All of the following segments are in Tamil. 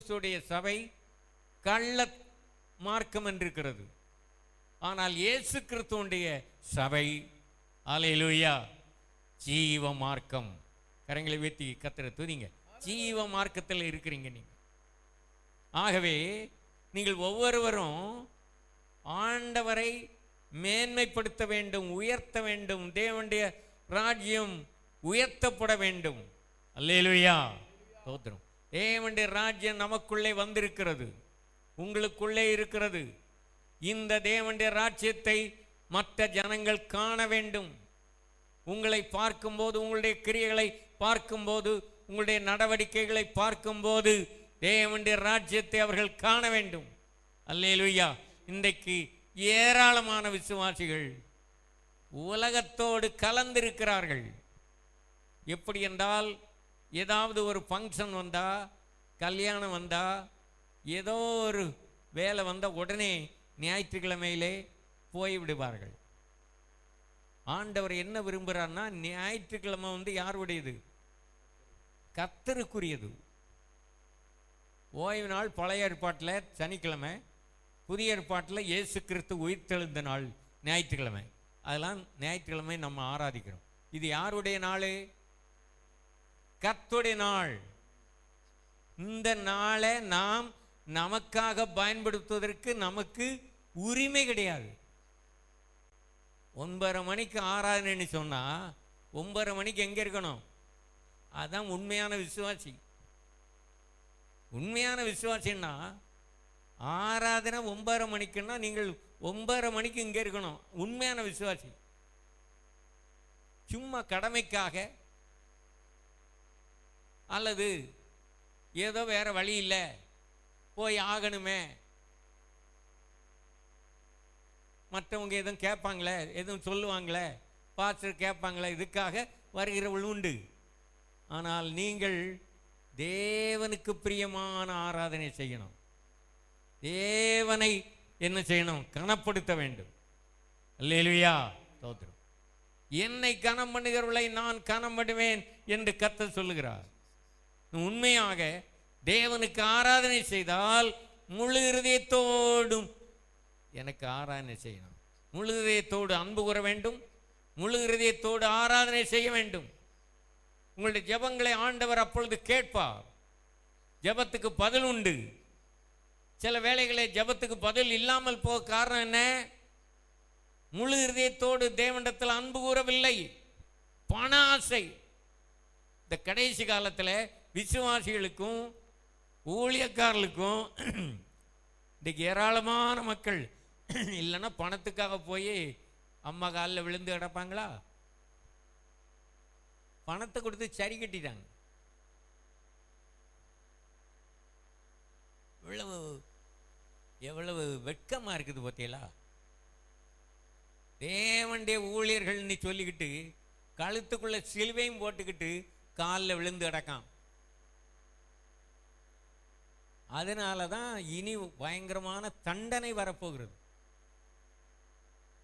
கிறிஸ்துடைய சபை கள்ள மார்க்கம் என்றிருக்கிறது. ஆனால் இயேசு கிறிஸ்துவுடைய சபை அல்லேலூயா ஜீவ மார்க்கம். கரங்களை உயர்த்தி கர்த்தரை துதிங்க. ஜீவ மார்க்கத்தில் இருக்கிறீங்க நீங்க. ஆகவே நீங்கள் ஒவ்வொருவரும் ஆண்டவரை மேன்மைப்படுத்த வேண்டும், உயர்த்த வேண்டும். தேவனுடைய ராஜ்யம் உயர்த்தப்பட வேண்டும். அல்லேலூயா ஸ்தோத்திரம். தேவனுடைய ராஜ்யம் நமக்குள்ளே வந்திருக்கிறது, உங்களுக்குள்ளே இருக்கிறது. இந்த தேவனுடைய ராஜ்யத்தை மற்ற ஜனங்கள் காண வேண்டும். உங்களை பார்க்கும்போது, உங்களுடைய கிரியைகளை பார்க்கும்போது, உங்களுடைய நடவடிக்கைகளை பார்க்கும்போது தேவனுடைய ராஜ்யத்தை அவர்கள் காண வேண்டும். அல்லேலூயா. இன்றைக்கு ஏராளமான விசுவாசிகள் உலகத்தோடு கலந்திருக்கிறார்கள். எப்படி என்றால், ஏதாவது ஒரு ஃபங்க்ஷன் வந்தா, கல்யாணம் வந்தா, ஏதோ ஒரு வேலை வந்தால் உடனே ஞாயிற்றுக்கிழமையிலே போய்விடுவார்கள். ஆண்டவர் என்ன விரும்புகிறார்னா, ஞாயிற்றுக்கிழமை யாருடையது? கர்த்தருக்குரியது. ஓய்வு நாள் பழைய ஏற்பாட்டில் சனிக்கிழமை, புதிய ஏற்பாட்டில் இயேசு கிறிஸ்து உயிர்த்தெழுந்த நாள் ஞாயிற்றுக்கிழமை. அதெல்லாம் ஞாயிற்றுக்கிழமை நம்ம ஆராதிக்கிறோம். இது யாருடைய நாள்? கர்த்தருடைய நாள். இந்த நாளை நாம் நமக்காக பயன்படுத்துவதற்கு நமக்கு உரிமை கிடையாது. 9:30 மணிக்கு ஆராதனைன்னு சொன்னா 9:30 மணிக்கு எங்க இருக்கணும்? அதான் உண்மையான விசுவாசி. உண்மையான விசுவாசின்னா ஆராதனை 9:30 மணிக்குன்னா நீங்கள் 9:30 மணிக்கு இங்கே இருக்கணும். உண்மையான விசுவாசி. சும்மா கடமைக்காக அல்லது ஏதோ வேற வழி இல்லை போய் ஆகணுமே, மற்றவங்க எதுவும் கேட்பாங்களே, எதுவும் சொல்லுவாங்களே, பாஸ்டர் கேட்பாங்களே, இதுக்காக வருகிறவள் உண்டு. ஆனால் நீங்கள் தேவனுக்கு பிரியமான ஆராதனை செய்யணும். தேவனை என்ன செய்யணும்? கனப்படுத்த வேண்டும். அல்லேலூயா ஸ்தோத்திரம். என்னை கனம் பண்ணுகிறவர்களை நான் கனம் பண்ணுவேன் என்று கர்த்தர் சொல்லுகிறார். உண்மையாக தேவனுக்கு ஆராதனை செய்தால் முழு இருதயத்தோடும் எனக்கு ஆராதனை செய்யணும். முழு இருதயத்தோடு அன்பு கூற வேண்டும், முழு இருதயத்தோடு ஆராதனை செய்ய வேண்டும். உங்களுடைய ஜெபங்களை ஆண்டவர் அப்பொழுது கேட்பார். ஜெபத்துக்கு பதில் உண்டு. சில வேளைகளே ஜெபத்துக்கு பதில் இல்லாமல் போக காரணம் என்ன? முழு இருதயத்தோடு தேவனிடத்தில் அன்பு கூறவில்லை. பண ஆசை. இந்த கடைசி காலத்தில் விசுவாசிகளுக்கும் ஊழியக்காரர்களுக்கும் இன்றைக்கு ஏராளமான மக்கள் இல்லைன்னா பணத்துக்காக போய் அம்மா காலில் விழுந்து கிடப்பாங்களா? பணத்தை கொடுத்து சரி கட்டிட்டாங்க. எவ்வளவு வெட்கமா இருக்குது பார்த்தீங்களா? தேவனுடைய ஊழியர்கள்னு சொல்லிக்கிட்டு கழுத்துக்குள்ள சிலுவையும் போட்டுக்கிட்டு காலில் விழுந்து கிடக்கான். அதனால தான் இனி பயங்கரமான தண்டனை வரப்போகிறது.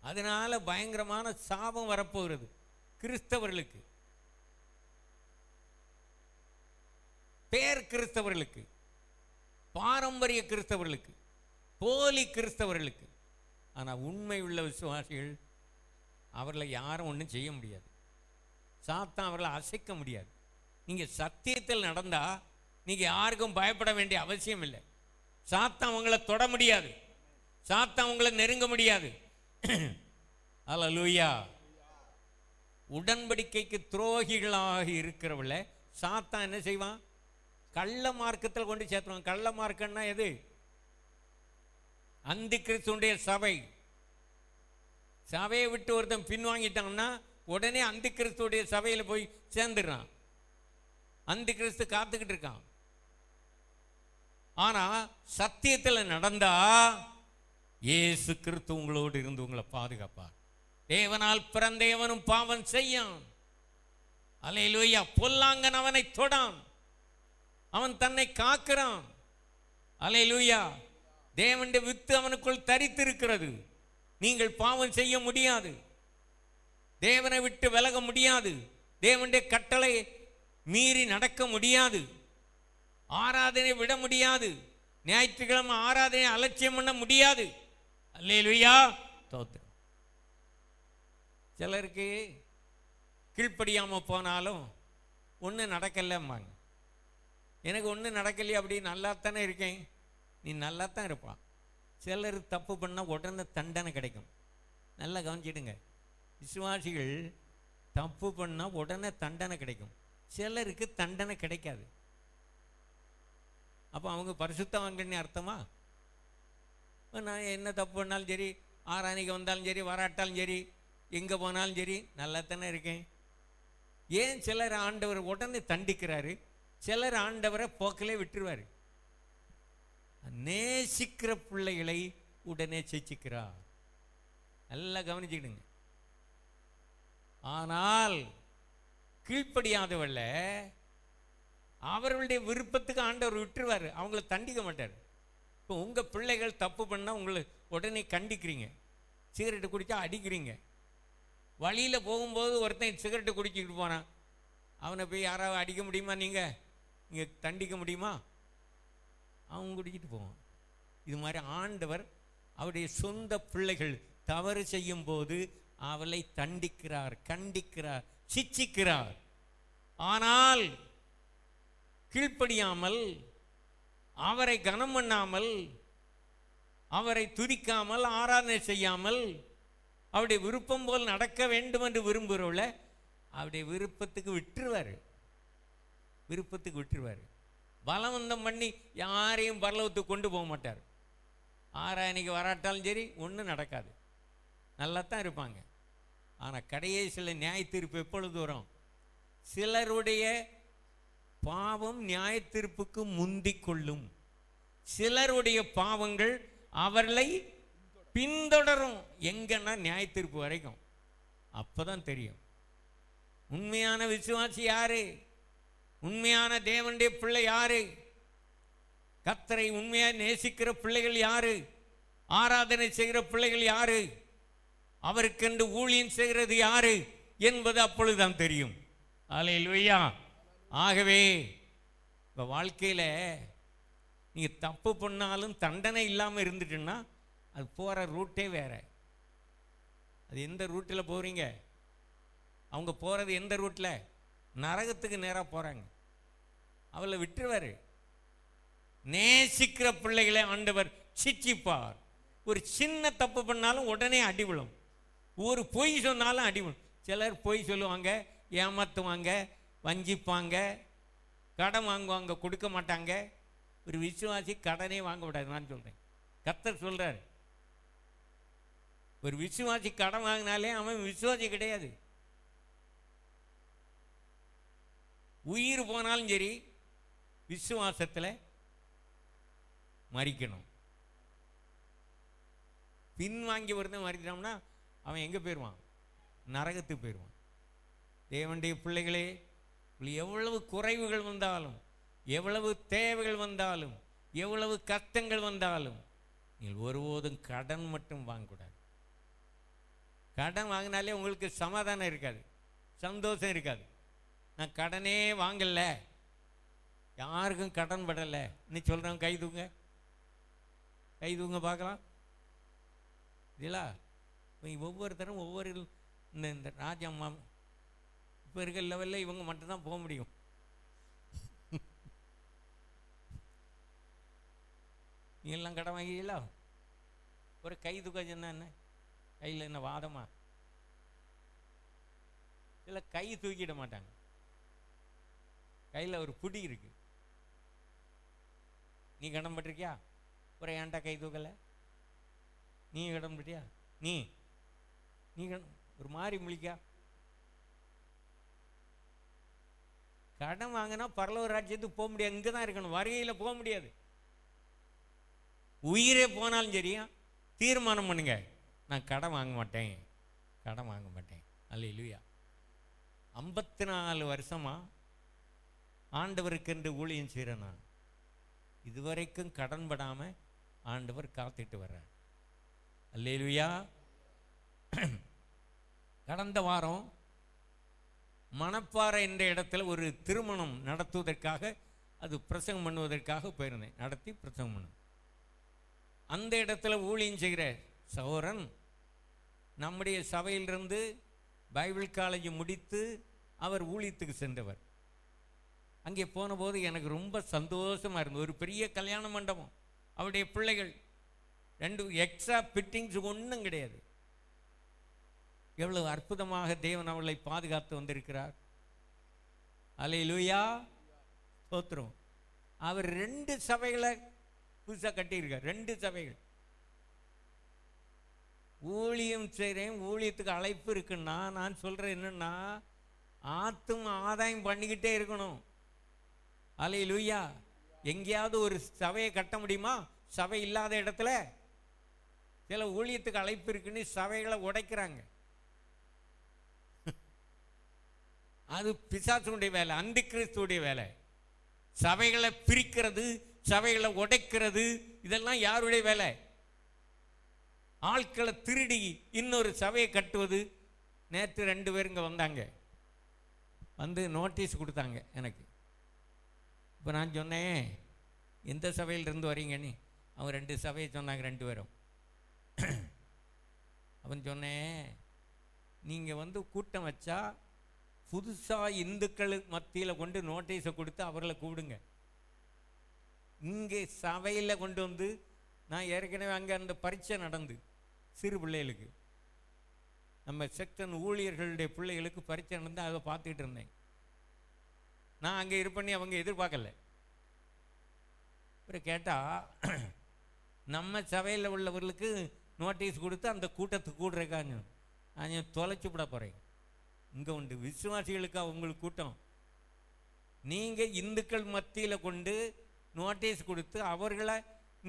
அதனால பயங்கரமான சாபம் வரப்போகிறது கிறிஸ்தவர்களுக்கு, பேர் கிறிஸ்தவர்களுக்கு, பாரம்பரிய கிறிஸ்தவர்களுக்கு, போலி கிறிஸ்தவர்களுக்கு. ஆனால் உண்மை உள்ள விசுவாசிகள் அவர்களை யாரும் ஒன்றும் செய்ய முடியாது. சாத்தான் அவர்களை அசைக்க முடியாது. நீங்கள் சத்தியத்தில் நடந்தா நீங்கள் யாருக்கும் பயப்பட வேண்டிய அவசியம் இல்லை. சாத்தான் உங்களை தொட முடியாது, சாத்தான் உங்களை நெருங்க முடியாது. அல்லேலூயா. உடன்படிக்கைக்கு துரோகிகளாக இருக்கிறவளை சாத்தான் என்ன செய்வான்? கள்ள மார்க்கத்தில் கொண்டு சேர்த்துவான். கள்ள மார்க்கம்னா எது? அந்தி கிறிஸ்துடைய சபை. சபையை விட்டு ஒருத்தன் பின்வாங்கிட்டான்னா உடனே அந்தி கிறிஸ்துடைய சபையில் போய் சேர்ந்துடுறான். அந்தி கிறிஸ்து காத்துக்கிட்டு இருக்கான். ஆனா சத்தியத்தில் நடந்தா இயேசு கிறிஸ்து உங்களோடு இருந்து உங்களை பாதுகாப்பார். தேவனால் பிறந்தேவனும் பாவம் செய்யான். அல்லேலூயா. பொல்லாங்கன் அவனை தொடான், அவன் தன்னை காக்கிறான். அல்லேலூயா. தேவனுடைய வித்து அவனுக்குள் தரித்திருக்கிறது. நீங்கள் பாவம் செய்ய முடியாது, தேவனை விட்டு விலக முடியாது, தேவனுடைய கட்டளை மீறி நடக்க முடியாது. ஆராதனை விட முடியாது. ஞாயிற்றுக்கிழமை ஆராதனை அலட்சியம் பண்ண முடியாது. அல்லேலூயா, ஸ்தோத்திரம். சிலருக்கு கீழ்ப்படியாம போனாலும் ஒன்றும் நடக்கலம்பாங்க. எனக்கு ஒன்றும் நடக்கலையே, அப்படி நல்லாத்தானே இருக்கேன். நீ நல்லாத்தான் இருப்பான். சிலர் தப்பு பண்ணால் உடனே தண்டனை கிடைக்கும். நல்லா கவனிச்சிடுங்க, விசுவாசிகள் தப்பு பண்ணால் உடனே தண்டனை கிடைக்கும். சிலருக்கு தண்டனை கிடைக்காது. அப்போ அவங்க பரிசுத்தவான்கள்னு அர்த்தமா? நான் என்ன தப்பு பண்ணாலும் சரி, ஆராதனைக்கு வந்தாலும் சரி, வராட்டாலும் சரி, எங்கே போனாலும் சரி, நல்லாத்தானே இருக்கேன். ஏன் சிலர் ஆண்டவர் உடனே தண்டிக்கிறாரு, சிலர் ஆண்டவரை போக்கிலே விட்டுருவார். நேசிக்கிற பிள்ளைகளை உடனே சிச்சிக்கிறார். நல்லா கவனிச்சுக்கிடுங்க. ஆனால் கீழ்ப்படியாதவல்ல, அவர்களுடைய விருப்பத்துக்கு ஆண்டவர் விட்டுருவார், அவங்கள தண்டிக்க மாட்டார். இப்போ உங்கள் பிள்ளைகள் தப்பு பண்ணால் உங்களை உடனே கண்டிக்கிறீங்க. சிகரெட்டு குடித்தா அடிக்கிறீங்க. வழியில் போகும்போது ஒருத்தன் சிகரெட்டு குடிச்சிக்கிட்டு போனான், அவனை போய் யாராவது அடிக்க முடியுமா? நீங்கள் தண்டிக்க முடியுமா? அவன் குடிச்சிட்டு போவான். இது மாதிரி ஆண்டவர் அவருடைய சொந்த பிள்ளைகள் தவறு செய்யும் போது அவளை தண்டிக்கிறார், கண்டிக்கிறார், சிச்சிக்கிறார். ஆனால் கீழ்ப்படியாமல், அவரை கனம் பண்ணாமல், அவரை துதிக்காமல், ஆராதனை செய்யாமல், அவருடைய விருப்பம் போல் நடக்க வேண்டும் என்று விரும்புகிறவள அவருடைய விருப்பத்துக்கு விட்டுருவார். விருப்பத்துக்கு விட்டுருவார். பலவந்தம் பண்ணி யாரையும் பரலவத்துக்கு கொண்டு போக மாட்டார். ஆராதனைக்கு வராட்டாலும் சரி, ஒன்றும் நடக்காது, நல்லாத்தான் இருப்பாங்க. ஆனால் கடைசியில் நியாய தீர்ப்பு எப்பொழுது வரும்? சிலருடைய பாவம் நியாய தீர்ப்புக்கு முந்திக் கொள்ளும். சிலருடைய பாவங்கள் அவர்களை பின்தொடரும். எங்கன்னா நியாய தீர்ப்பு வரைக்கும். அப்பதான் தெரியும் உண்மையான விசுவாசி யாரு, உண்மையான தேவனுடைய பிள்ளை யாரு, கர்த்தரை உண்மையா நேசிக்கிற பிள்ளைகள் யாரு, ஆராதனை செய்கிற பிள்ளைகள் யாரு, அவருக்கென்று ஊழியம் செய்கிறது யாரு என்பது அப்பொழுதுதான் தெரியும். அல்லேலூயா. ஆகவே இப்போ வாழ்க்கையில் நீங்கள் தப்பு பண்ணாலும் தண்டனை இல்லாமல் இருந்துட்டுன்னா அது போகிற ரூட்டே வேற. அது எந்த ரூட்டில் போகிறீங்க? அவங்க போகிறது எந்த ரூட்டில்? நரகத்துக்கு நேராக போகிறாங்க. அவளை விட்டுருவார். நேசிக்கிற பிள்ளைகளை ஆண்டவர் சிச்சிப்பார். ஒரு சின்ன தப்பு பண்ணாலும் உடனே அடி விழும். ஒரு பொய் சொன்னாலும் அடி விழும். சிலர் பொய் சொல்லுவாங்க, ஏமாற்றுவாங்க, வஞ்சிப்பாங்க, கடன் வாங்குவாங்க, கொடுக்க மாட்டாங்க. ஒரு விசுவாசி கடனே வாங்க விடாது. நான் சொல்கிறேன், கர்த்தர் சொல்கிறார், ஒரு விசுவாசி கடன் வாங்கினாலே அவன் விசுவாசி கிடையாது. உயிர் போனாலும் சரி விசுவாசத்தில் மறிக்கணும். பின்வாங்கி ஒருத்தன் மறிக்கிறோம்னா அவன் எங்கே போயிடுவான்? நரகத்துக்கு போயிடுவான். தேவனுடைய பிள்ளைகளே, எவ்வளவு குறைவுகள் வந்தாலும், எவ்வளவு தேவைகள் வந்தாலும், எவ்வளவு கஷ்டங்கள் வந்தாலும் நீங்கள் ஒருபோதும் கடன் மட்டும் வாங்கக்கூடாது. கடன் வாங்கினாலே உங்களுக்கு சமாதானம் இருக்காது, சந்தோஷம் இருக்காது. நான் கடனே வாங்கல, யாருக்கும் கடன் படலை நீ சொல்கிறேன், கை தூங்க, கை தூங்க பார்க்கலாம். இல்லா ஒவ்வொருத்தரும் ஒவ்வொரு இந்த ராஜம்மா இப்போ இருக்கிற லெவலில் இவங்க மட்டும்தான் போக முடியும். நீ எல்லாம் கடன் வாங்கிங்களா? ஒரு கை தூக்க சொன்னா என்ன? கையில் என்ன வாதமா? இல்லை, கை தூக்கிட மாட்டாங்க. கையில் ஒரு புடி இருக்கு. நீ கடன் பட்டிருக்கியா? ஒரு ஏன்டா கை தூக்கலை? நீ கடன் பட்டியா? நீ ஒரு மாதிரி முழிக்கா? கடன் வாங்கினா பரலோக ராஜ்யத்துக்கு போக முடியாது, இங்கே தான் இருக்கணும், வருகையில் போக முடியாது. உயிரே போனாலும் சரியா தீர்மானம் பண்ணுங்க, நான் கடன் வாங்க மாட்டேன், கடன் வாங்க மாட்டேன். அல்லேலூயா. 54 வருஷமா ஆண்டவருக்கென்று ஊழியம் செய்கிறேன். நான் இதுவரைக்கும் கடன் படாமல் ஆண்டவர் காத்துட்டு வர்றார். அல்லேலூயா. கடந்த வாரம் மணப்பாறை என்ற இடத்துல ஒரு திருமணம் நடத்துவதற்காக அது பிரசங்கம் பண்ணுவதற்காக போயிருந்தேன், நடத்தி பிரசங்கம் பண்ண. அந்த இடத்துல ஊழியம் செய்கிற சகோதரன் நம்முடைய சபையிலிருந்து பைபிள் காலேஜ் முடித்து அவர் ஊழியத்துக்கு சென்றவர். அங்கே போன போது எனக்கு ரொம்ப சந்தோஷமாக இருந்தது. ஒரு பெரிய கல்யாண மண்டபம், அவருடைய பிள்ளைகள் 2 எக்ஸ்ட்ரா ஃபிட்டிங்ஸ் ஒன்றும் கிடையாது. எவ்வளவு அற்புதமாக தேவன் அவளை பாதுகாத்து வந்திருக்கிறார். அல்லேலூயா, ஸ்தோத்திரம். அவர் 2 சபைகளை புதுசாக கட்டியிருக்கார். 2 சபைகள். ஊழியம் செய்கிறேன், ஊழியத்துக்கு அழைப்பு இருக்குன்னா நான் சொல்கிறேன் என்னன்னா, ஆத்தும் ஆதாயம் பண்ணிக்கிட்டே இருக்கணும். அல்லேலூயா. எங்கேயாவது ஒரு சபையை கட்ட முடியுமா? சபை இல்லாத இடத்துல சில ஊழியத்துக்கு அழைப்பு இருக்குன்னு சபைகளை உடைக்கிறாங்க. அது பிசாசுடைய வேலை, அந்தி கிறிஸ்துடைய வேலை. சபைகளை பிரிக்கிறது, சபைகளை உடைக்கிறது, இதெல்லாம் யாருடைய வேலை? ஆட்களை திருடி இன்னொரு சபையை கட்டுவது. நேற்று 2 பேர் இங்கே வந்தாங்க, வந்து நோட்டீஸ் கொடுத்தாங்க எனக்கு. இப்போ நான் சொன்னேன், எந்த சபையிலிருந்து வரீங்கன்னு. அவங்க 2 சபையை சொன்னாங்க, 2 பேரும். அவன் சொன்னேன், நீங்கள் வந்து கூட்டம் வச்சா புதுசாக இந்துக்கள் மத்தியில் கொண்டு நோட்டீஸை கொடுத்து அவர்களை கூப்பிடுங்க. இங்கே சபையில் கொண்டு வந்து, நான் ஏற்கனவே அங்கே அந்த பரீட்சை நடந்து சிறு பிள்ளைகளுக்கு, நம்ம செக்ஷன் ஊழியர்களுடைய பிள்ளைகளுக்கு பரீட்சை நடந்து அதை பார்த்துக்கிட்டு இருந்தேன். நான் அங்கே இருப்பேன்னு அவங்க எதிர்பார்க்கல. அப்புறம் கேட்டால் நம்ம சபையில் உள்ளவர்களுக்கு நோட்டீஸ் கொடுத்து அந்த கூட்டத்துக்கு கூடுறக்காங்க நான் தொலைச்சி விட போகிறேன். இங்கே உண்டு விசுவாசிகளுக்கு அவங்களுக்கு கூட்டம். நீங்கள் இந்துக்கள் மத்தியில் கொண்டு நோட்டீஸ் கொடுத்து அவர்களை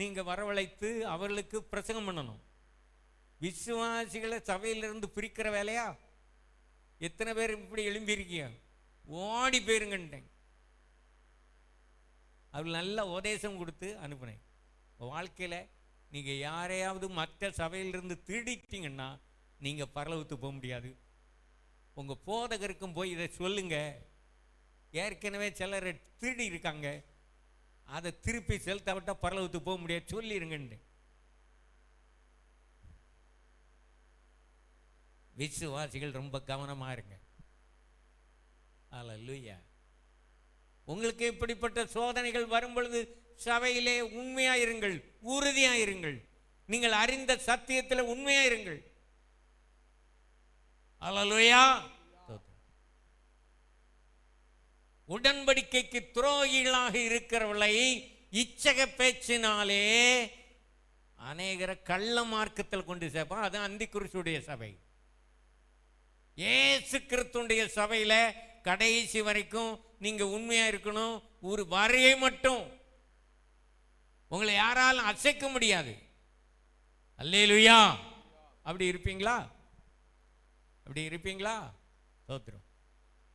நீங்கள் வரவழைத்து அவர்களுக்கு பிரசங்கம் பண்ணணும். விசுவாசிகளை சபையிலிருந்து பிரிக்கிற வேலையா? எத்தனை பேர் இப்படி எழும்பியிருக்கீங்க? ஓடி போயிருங்கன்ட்டேன். அவர்கள் நல்ல உபதேசம் கொடுத்து அனுப்புனேன். வாழ்க்கையில் நீங்கள் யாரையாவது மற்ற சபையிலிருந்து திருடிட்டீங்கன்னா நீங்கள் பரலோகத்துக்கு போக முடியாது. உங்கள் போதகருக்கும் போய் இதை சொல்லுங்க. ஏற்கனவே சிலர் திருடி இருக்காங்க, அதை திருப்பி செலுத்த விட்டால் பரலோகத்துக்கு போக முடியாது, சொல்லிருங்கன்னு. விசுவாசிகள் ரொம்ப கவனமாக இருங்க. அல்லேலூயா. உங்களுக்கு இப்படிப்பட்ட சோதனைகள் வரும் பொழுது சபையிலே உண்மையாயிருங்கள், உறுதியாயிருங்கள். நீங்கள் அறிந்த சத்தியத்தில் உண்மையாயிருங்கள். அல்லேலூயா. உடன்படிக்கைக்கு துரோகிகளாக இருக்கிறவளை இச்சக பேச்சினாலே அநேகரை கள்ள மார்க்கத்தில் கொண்டு சேர்ப்பான். அது அந்தி கிறிஸ்துடைய சபை. இயேசு கிறிஸ்துடைய சபையில கடைசி வரைக்கும் நீங்க உண்மையா இருக்கணும். ஒரு வரையை மட்டும் உங்களை யாராலும் அசைக்க முடியாது. அல்லேலூயா. அப்படி இருப்பீங்களா? அப்படி இருப்பீங்களா? ஸ்தோத்திரம்.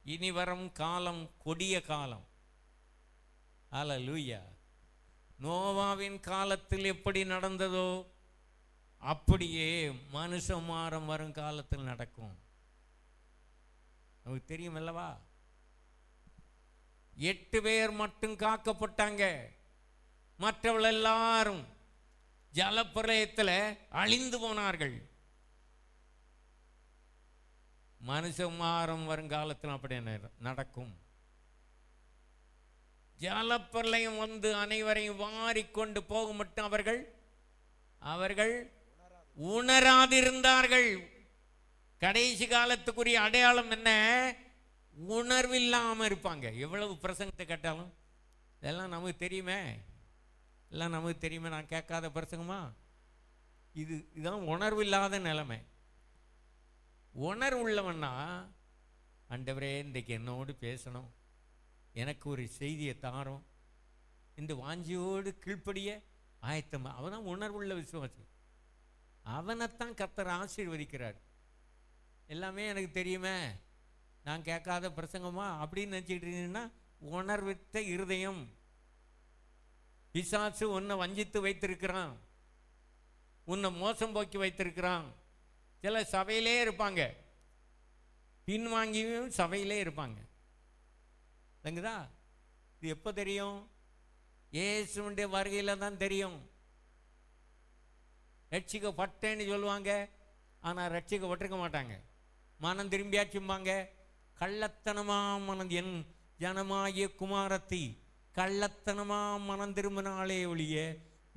இனி வரும் காலம் கொடிய காலம். அல்லேலூயா. நோவாவின் காலத்தில் எப்படி நடந்ததோ அப்படியே மனுஷமாரம் வரும் காலத்தில் நடக்கும். நமக்கு தெரியும் அல்லவா? 8 பேர் மட்டும் காக்கப்பட்டாங்க. மற்றவர்கள் எல்லாரும் ஜலப்பிரளயத்தில் அழிந்து போனார்கள். மனுஷமாரம் வருங்காலத்தில் அப்படி நடக்கும். ஜலப்பிரளயம் வந்து அனைவரையும் வாரிக்கொண்டு போக மட்டும் அவர்கள் உணராதிருந்தார்கள். கடைசி காலத்துக்குரிய அடையாளம் என்ன? உணர்வில்லாமல் இருப்பாங்க. எவ்வளவு பிரசங்கத்தை கேட்டாலும் இதெல்லாம் நமக்கு தெரியுமே, எல்லாம் நமக்கு தெரியுமே, நான் கேட்காத பிரசங்கமா? இதுதான் உணர்வில்லாத நிலைமை. உணர்வுள்ளவன்னா, ஆண்டவரே இன்றைக்கு என்னோடு பேசணும், எனக்கு ஒரு செய்தியை தாரும், இந்த வாஞ்சியோடு கீழ்ப்படிய ஆயத்தமா. அவன் உணர்வுள்ள விசுவாசி. அவனைத்தான் கர்த்தர் ஆசீர்வதிக்கிறார். எல்லாமே எனக்கு தெரியுமே, நான் கேட்காத பிரசங்கமா அப்படின்னு நினச்சிக்கிட்டு இருந்தீங்கன்னா உணர்வித்த இருதயம். பிசாசு உன்னை வஞ்சித்து வைத்திருக்கிறான், உன்னை மோசம் போக்கி வைத்திருக்கிறான். சில சபையிலே இருப்பாங்க, பின்வாங்கியும் சபையிலே இருப்பாங்க. தங்குதா? இது எப்போ தெரியும்? இயேசுவுடைய வருகையில் தான் தெரியும். ரட்சிக்கப்பட்டேன்னு சொல்லுவாங்க, ஆனால் ரட்சிக்கப்பட்டிருக்க மாட்டாங்க. மனம் திரும்பியாச்சும்பாங்க. கள்ளத்தனமா மனம், என் ஜனமாகிய குமாரத்தி கள்ளத்தனமா மனம் திரும்பினாலே ஒழிய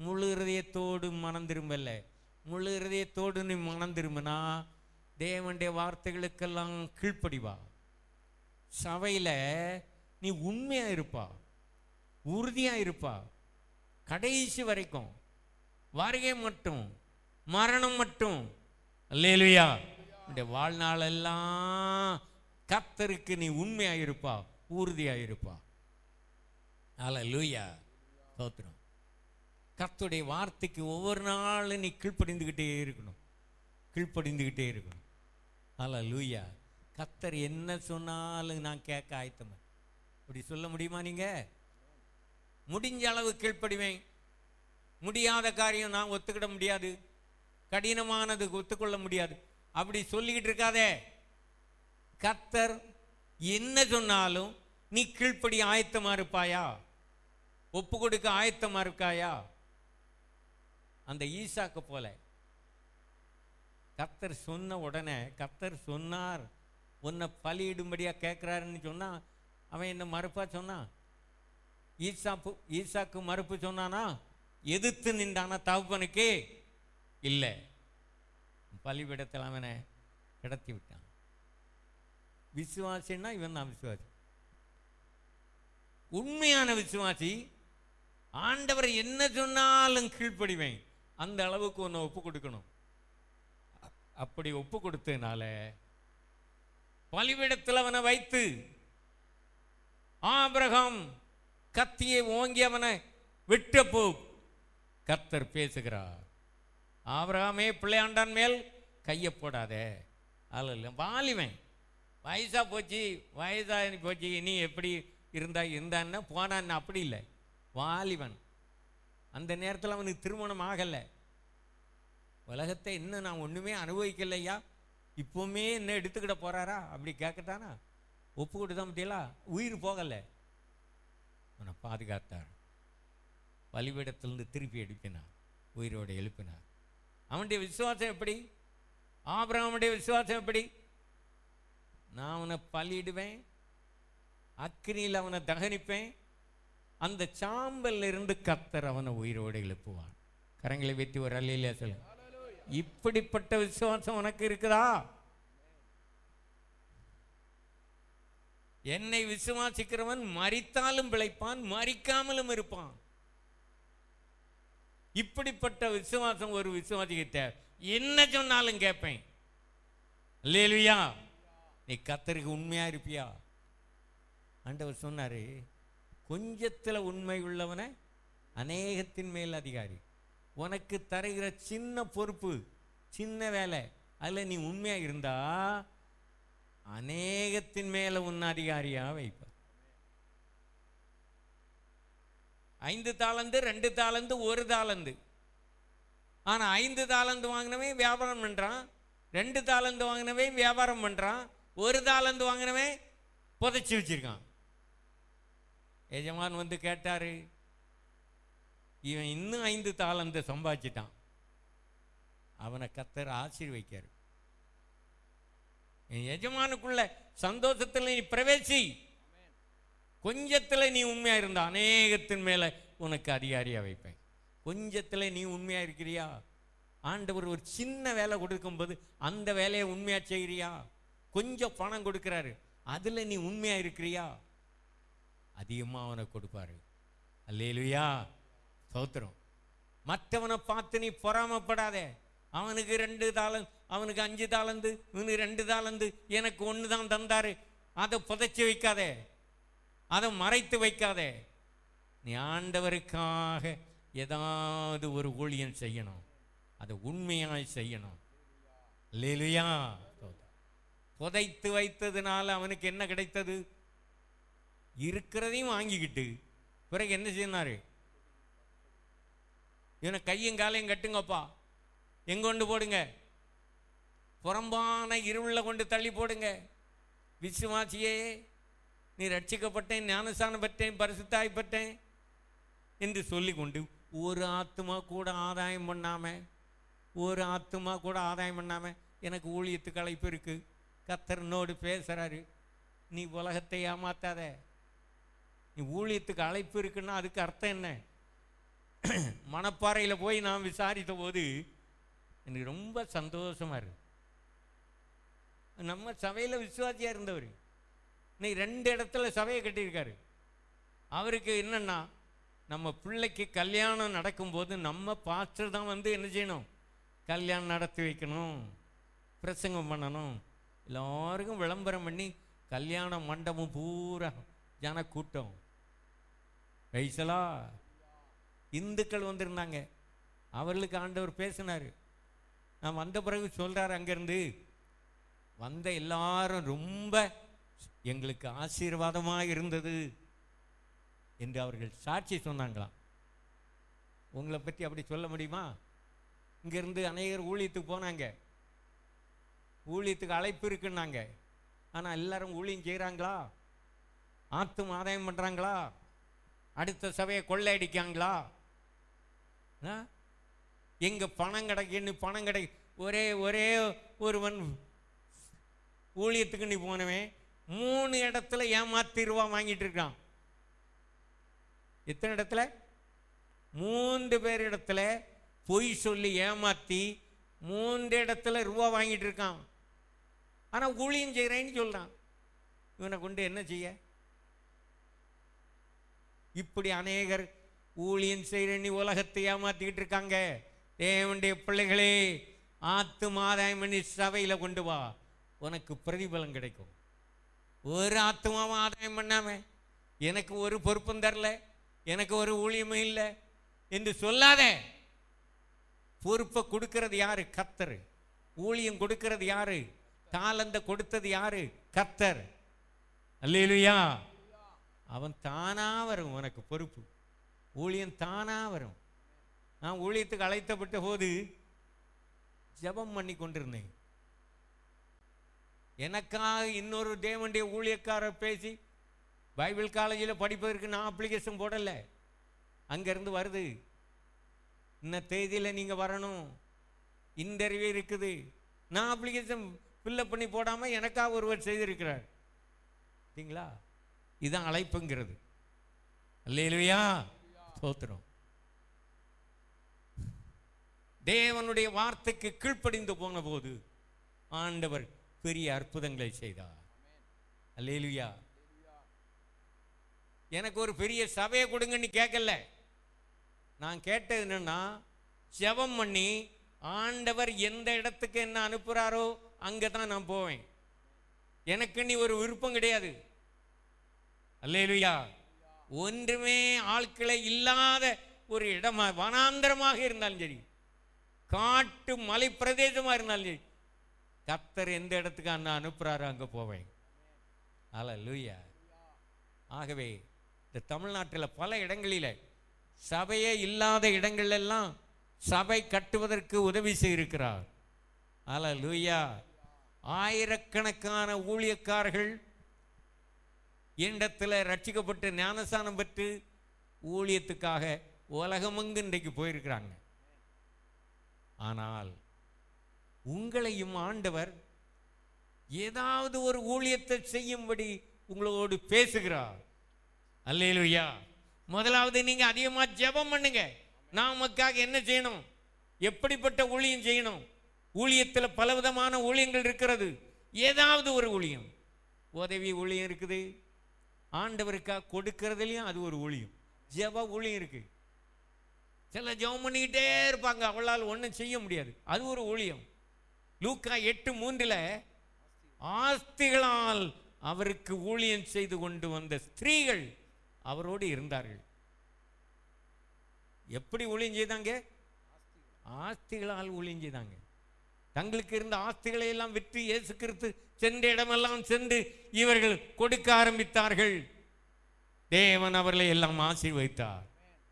முழு இருதயத்தோடு மனம் திரும்பல. முழு இருதயத்தோடு நீ மனம் திரும்பினா தேவனுடைய வார்த்தைகளுக்கெல்லாம் கீழ்ப்படிவா. சபையில் நீ உண்மையா இருப்பா, உறுதியா இருப்பா. கடைசி வரைக்கும், வருகை மட்டும், மரணம் மட்டும். அல்லேலூயா. இந்த வாழ்நாளெல்லாம் கர்த்தருக்கு நீ உண்மையா இருப்பா, உறுதியா இருப்பா. அல்லேலூயா. ஸ்தோத்திரம். கர்த்தருடைய வார்த்தைக்கு ஒவ்வொரு நாளும் நீ கீழ்ப்படிந்துக்கிட்டே இருக்கணும், கீழ்ப்படிந்துக்கிட்டே இருக்கணும். அல்லேலூயா. கர்த்தர் என்ன சொன்னாலும் நான் கேட்க ஆயத்தமா. அப்படி சொல்ல முடியுமா? நீங்க முடிஞ்ச அளவு கீழ்ப்படிவேன். முடியாத காரியம் நான் ஒத்துக்கிட முடியாது, கடினமானது ஒத்துக்கொள்ள முடியாது, அப்படி சொல்லிக்கிட்டு இருக்காதே. கர்த்தர் என்ன சொன்னாலும் நீ கீழ்ப்படி ஆயத்தமா இருப்பாயா? ஒப்பு கொடுக்க ஆயத்தமா இருக்காயா? அந்த ஈசாக்கு போல கர்த்தர் சொன்ன உடனே, கர்த்தர் சொன்னார் உன்னை பலியிடும்படியா கேட்கிறாருன்னு சொன்னா அவன் என்ன மறுப்பா சொன்னான்? ஈசாக்கு மறுப்பு சொன்னானா? எதிர்த்து நின்றானா தகப்பனுக்கு? இல்லை, பலிபீடத்தில் அவனை கிடத்தி விட்டான். விசுவாசின்னா இவன் தான் விசுவாசி. உண்மையான விசுவாசி ஆண்டவர் என்ன சொன்னாலும் கீழ்ப்படிவேன், அந்த அளவுக்கு ஒன்று ஒப்பு கொடுக்கணும். அப்படி ஒப்பு கொடுத்ததுனால பலிபீடத்தில் அவனை வைத்து ஆபிரகாம் கத்தியை ஓங்கி அவனை விட்டப்போ கர்த்தர் பேசுகிறார். ஆபிரகாமே பிள்ளையாண்டான் மேல் கையை போடாதே. அல்ல, வாலிவன் வயசா போச்சு, வயசா போச்சு, நீ எப்படி இருந்தான்னா போனான்னு அப்படி இல்லை. வாலிபன். அந்த நேரத்தில் அவனுக்கு திருமணம் ஆகலை. உலகத்தை இன்னும் நான் ஒன்றுமே அனுபவிக்கலையா, இப்போவுமே என்ன எடுத்துக்கிட போறாரா அப்படி கேட்கட்டானா? ஒப்பு கொடுத்தா பற்றியலா உயிர் போகலை. அவனை பாதுகாத்தார். பலிபீடத்திலிருந்து திருப்பி எழுப்பினார், உயிரோடு எழுப்பினார். அவனுடைய விசுவாசம் எப்படி? ஆபிரகாமுடைய விசுவாசம் எப்படி? நான் அவனை பலியிடுவேன், அக்கினியில் அவனை தகனிப்பேன், அந்த சாம்பல் இருந்து கர்த்தர் அவனை உயிரோடு எழுப்புவான். கரங்களை வைத்து ஒரு அல்லேலூயா சொல்லுங்க. இப்படிப்பட்ட விசுவாசம் உனக்கு இருக்குதா? என்னை விசுவாசிக்கிறவன் மரித்தாலும் பிழைப்பான், மரிக்காமலும் இருப்பான். இப்படிப்பட்ட விசுவாசம் ஒரு விசுவாசிக்கிட்ட என்ன சொன்னாலும் கேட்பேன். அல்லேலூயா. நீ கர்த்தருக்கு உண்மையா இருப்பியா? ஆண்டவர் சொன்னாரு, கொஞ்சத்தில் உண்மை உள்ளவனை அநேகத்தின் மேல் அதிகாரி. உனக்கு தருகிற சின்ன பொறுப்பு, சின்ன வேலை, அதில் நீ உண்மையா இருந்தா அநேகத்தின் மேல உன்னை அதிகாரியா வைப்ப. 5 தாலந்து 2 தாலந்து 1 தாலந்து. ஆனா 5 தாலந்து வாங்கினவன் வியாபாரம் பண்றான், 2 தாலந்து வாங்கினவன் வியாபாரம் பண்றான், 1 தாலந்து வாங்கினவன் புதைச்சி வச்சிருக்கான். எஜமான் வந்து கேட்டாரு, இவன் இன்னும் 5 தாலந்து சம்பாதிச்சிட்டான், அவனை கர்த்தர் ஆசீர்வதிக்காரு. என் எஜமானுக்குள்ள சந்தோஷத்தில் நீ பிரவேசி. கொஞ்சத்தில் நீ உண்மையா இருந்தா அநேகத்தின் மேல உனக்கு அதிகாரியா வைப்பேன். கொஞ்சத்தில் நீ உண்மையா இருக்கிறியா? ஆண்டவர் ஒரு சின்ன வேலை கொடுக்கும்போது அந்த வேலையை உண்மையா செய்கிறியா? கொஞ்சம் பணம் கொடுக்கிறாரு, அதுல நீ உண்மையா இருக்கிறியா? அதிகமா அவனை கொடுப்பாரு. அல்லேலூயா. ஸ்தோத்திரம். மற்றவனை பார்த்து நீ பொறாமப்படாதே. அவனுக்கு 2 தாலந்து, அவனுக்கு 5 தாலந்து, இவனுக்கு 2 தாலந்து, எனக்கு 1 தான் தந்தாரு, அதை புதைச்சி வைக்காதே, அதை மறைத்து வைக்காதே. நீ ஆண்டவருக்காக ஏதாவது ஒரு ஊழியம் செய்யணும், அதை உண்மையாய் செய்யணும். அல்லேலூயா. புதைத்து வைத்ததுனால அவனுக்கு என்ன கிடைத்தது? இருக்கிறதையும் வாங்கிக்கிட்டு பிறகு என்ன செய்யினாரு? இவனை கையும் காலையும் கட்டுங்கப்பா, எங்க கொண்டு போடுங்க, புறம்பான இருள கொண்டு தள்ளி போடுங்க. விசுவாசியே, நீ ரட்சிக்கப்பட்டேன், ஞானஸ்நானம் பெற்றேன், பரிசுத்தாய் பெற்றேன் என்று சொல்லி கொண்டு ஒரு ஆத்துமா கூட ஆதாயம் பண்ணாமல் எனக்கு ஊழியத்துக்கு அழைப்பு இருக்கு, கர்த்தர் என்னோடு பேசுகிறாரு, நீ உலகத்தை ஏமாத்தாத. நீ ஊழியத்துக்கு அழைப்பு இருக்குன்னா அதுக்கு அர்த்தம் என்ன? மணப்பாறையில் போய் நான் விசாரித்த போது எனக்கு ரொம்ப சந்தோஷமா இருக்கு. நம்ம சபையில் விசுவாசியாக இருந்தவர் இன்னைக்கு 2 இடத்துல சபையை கட்டியிருக்காரு. அவருக்கு என்னன்னா, நம்ம பிள்ளைக்கு கல்யாணம் நடக்கும்போது நம்ம பாஸ்டர் தான் வந்து என்ன செய்யணும், கல்யாணம் நடத்தி வைக்கணும், பிரசங்கம் பண்ணணும், எல்லாருக்கும் விளம்பரம் பண்ணி கல்யாண மண்டபம் பூரா ஜன கூட்டம். வைசலா இந்துக்கள் வந்திருந்தாங்க, அவர்களுக்கு ஆண்டவர் பேசினார். நான் வந்த பிறகு சொல்கிறார், அங்கேருந்து வந்த எல்லாரும் ரொம்ப எங்களுக்கு ஆசீர்வாதமாக இருந்தது என்று அவர்கள் சாட்சி சொன்னாங்களாம். உங்களை பற்றி அப்படி சொல்ல முடியுமா? இங்கேருந்து அநேகர் ஊழியத்துக்கு போனாங்க, ஊழியத்துக்கு அழைப்பு இருக்குன்னாங்க. ஆனால் எல்லாரும் ஊழியம் செய்கிறாங்களா? ஆத்தும் ஆதாயம் பண்ணுறாங்களா? அடுத்த சபையை கொள்ளையடிக்காங்களா? எங்க பணம் கிடைக்குன்னு பணம் கிடை ஒரே ஒருவன் ஊழியத்துக்கு நீ போனவன் 3 இடத்துல ஏமாத்தி ரூபா வாங்கிட்டு இருக்கான். எத்தனை இடத்துல? 3 பேர் இடத்துல பொய் சொல்லி ஏமாத்தி 3 இடத்துல ரூபா வாங்கிட்டு இருக்கான். ஆனா ஊழியம் செய்கிறேன்னு சொல்றான். இவனை கொண்டு என்ன செய்ய? இப்படி அநேகர் ஊழியம் செய்கிறேன்னு உலகத்தை ஏமாத்திக்கிட்டு இருக்காங்க. தேவனுடைய பிள்ளைகளே, ஆத்துமாதாயம் பண்ணி சபையில் கொண்டு வா, உனக்கு பிரதிபலம் கிடைக்கும். ஒரு ஆத்துமாவும் ஆதாயம் பண்ணாம எனக்கு ஒரு பொறுப்பும் தரல, எனக்கு ஒரு ஊழியமும் இல்லை என்று சொல்லாத. பொறுப்பை கொடுக்கிறது யாரு? கர்த்தர். ஊழியம் கொடுக்கிறது யாரு? தாளந்த கொடுத்தது யாரு? கர்த்தர். அல்லேலூயா. அவன் தானா வரும், உனக்கு பொறுப்பு. ஊழியம் தானா வரும். நான் ஊழியத்துக்கு அழைத்தப்பட்ட போது ஜெபம் பண்ணி கொண்டிருந்தேன். எனக்காக இன்னொரு தேவனுடைய ஊழியக்காரர் பேசி பைபிள் காலேஜில் படிப்பதற்கு நான் அப்ளிகேஷன் போடலை. அங்கேருந்து வருது, இந்த தேதியில் நீங்கள் வரணும், இன்டர்வியூ இருக்குது. நான் அப்ளிகேஷன் ஃபில்லப் பண்ணி போடாமல் எனக்காக ஒருவர் செய்திருக்கிறார். சரிங்களா? இதுதான் அழைப்புங்கிறது. அல்லேலூயா, ஸ்தோத்திரம். தேவனுடைய வார்த்தைக்கு கீழ்ப்படிந்து போன போது ஆண்டவர் பெரிய அற்புதங்களை செய்தார். அல்லேலூயா. எனக்கு ஒரு பெரிய சபையை கொடுங்கன்னு கேட்கல. நான் கேட்டது என்னன்னா, ஜெபம் பண்ணி ஆண்டவர் எந்த இடத்துக்கு என்ன அனுப்புறாரோ அங்கே தான் நான் போவேன். எனக்கு நீ ஒரு விருப்பம் கிடையாது. அல்லேலூயா. ஒன்றுமே ஆட்களை இல்லாத ஒரு இடமா, வனாந்தரமாக இருந்தாலும் சரி, காட்டு மலை பிரதேசமாக இருந்தாலும் சரி, கர்த்தர் எந்த இடத்துக்கு அண்ணா அனுப்புறாரோ அங்கே போவேன். அல்லேலூயா. ஆகவே இந்த தமிழ்நாட்டில் பல இடங்களில் சபையே இல்லாத இடங்கள் எல்லாம் சபை கட்டுவதற்கு உதவி செய்திருக்கிறார். அல்லேலூயா. ஆயிரக்கணக்கான ஊழியக்காரர்கள் இடத்துல ரட்சிக்கப்பட்டு ஞானஸ்நானம் பெற்று ஊழியத்துக்காக உலகமெங்கு இன்றைக்கு போயிருக்கிறாங்க. ஆனால் உங்களையும் ஆண்டவர் ஏதாவது ஒரு ஊழியத்தை செய்யும்படி உங்களோடு பேசுகிறார். அல்லேலூயா. முதலாவது நீங்க அதிகமா ஜெபம் பண்ணுங்க. நான் உமக்காக என்ன செய்யணும், எப்படிப்பட்ட ஊழியம் செய்யணும். ஊழியத்தில் பலவிதமான ஊழியங்கள் இருக்கிறது. ஏதாவது ஒரு ஊழியம், உதவி ஊழியம் இருக்குது, ஆண்டவருக்காக கொடுக்கறதுலையும் அது ஒரு ஊழியம். ஜெப ஊழியம் இருக்கு. சில ஜெபம் பண்ணிக்கிட்டே இருப்பாங்க, அவளால் ஒன்றும் செய்ய முடியாது, அது ஒரு ஊழியம். லூக்கா 8:3 ஆஸ்திகளால் அவருக்கு ஊழியம் செய்து கொண்டு வந்த ஸ்திரீகள் அவரோடு இருந்தார்கள். எப்படி ஊழியம் செய்தாங்க? ஆஸ்திகளால் ஊழியம் செய்தாங்க. தங்களுக்கு இருந்த ஆஸ்திகளை எல்லாம் விற்று இயேசு கிறிஸ்து சென்ற இடமெல்லாம் சென்று இவர்கள் கொடுக்க ஆரம்பித்தார்கள். தேவன் அவர்களை எல்லாம் ஆசீர்வதித்தார்.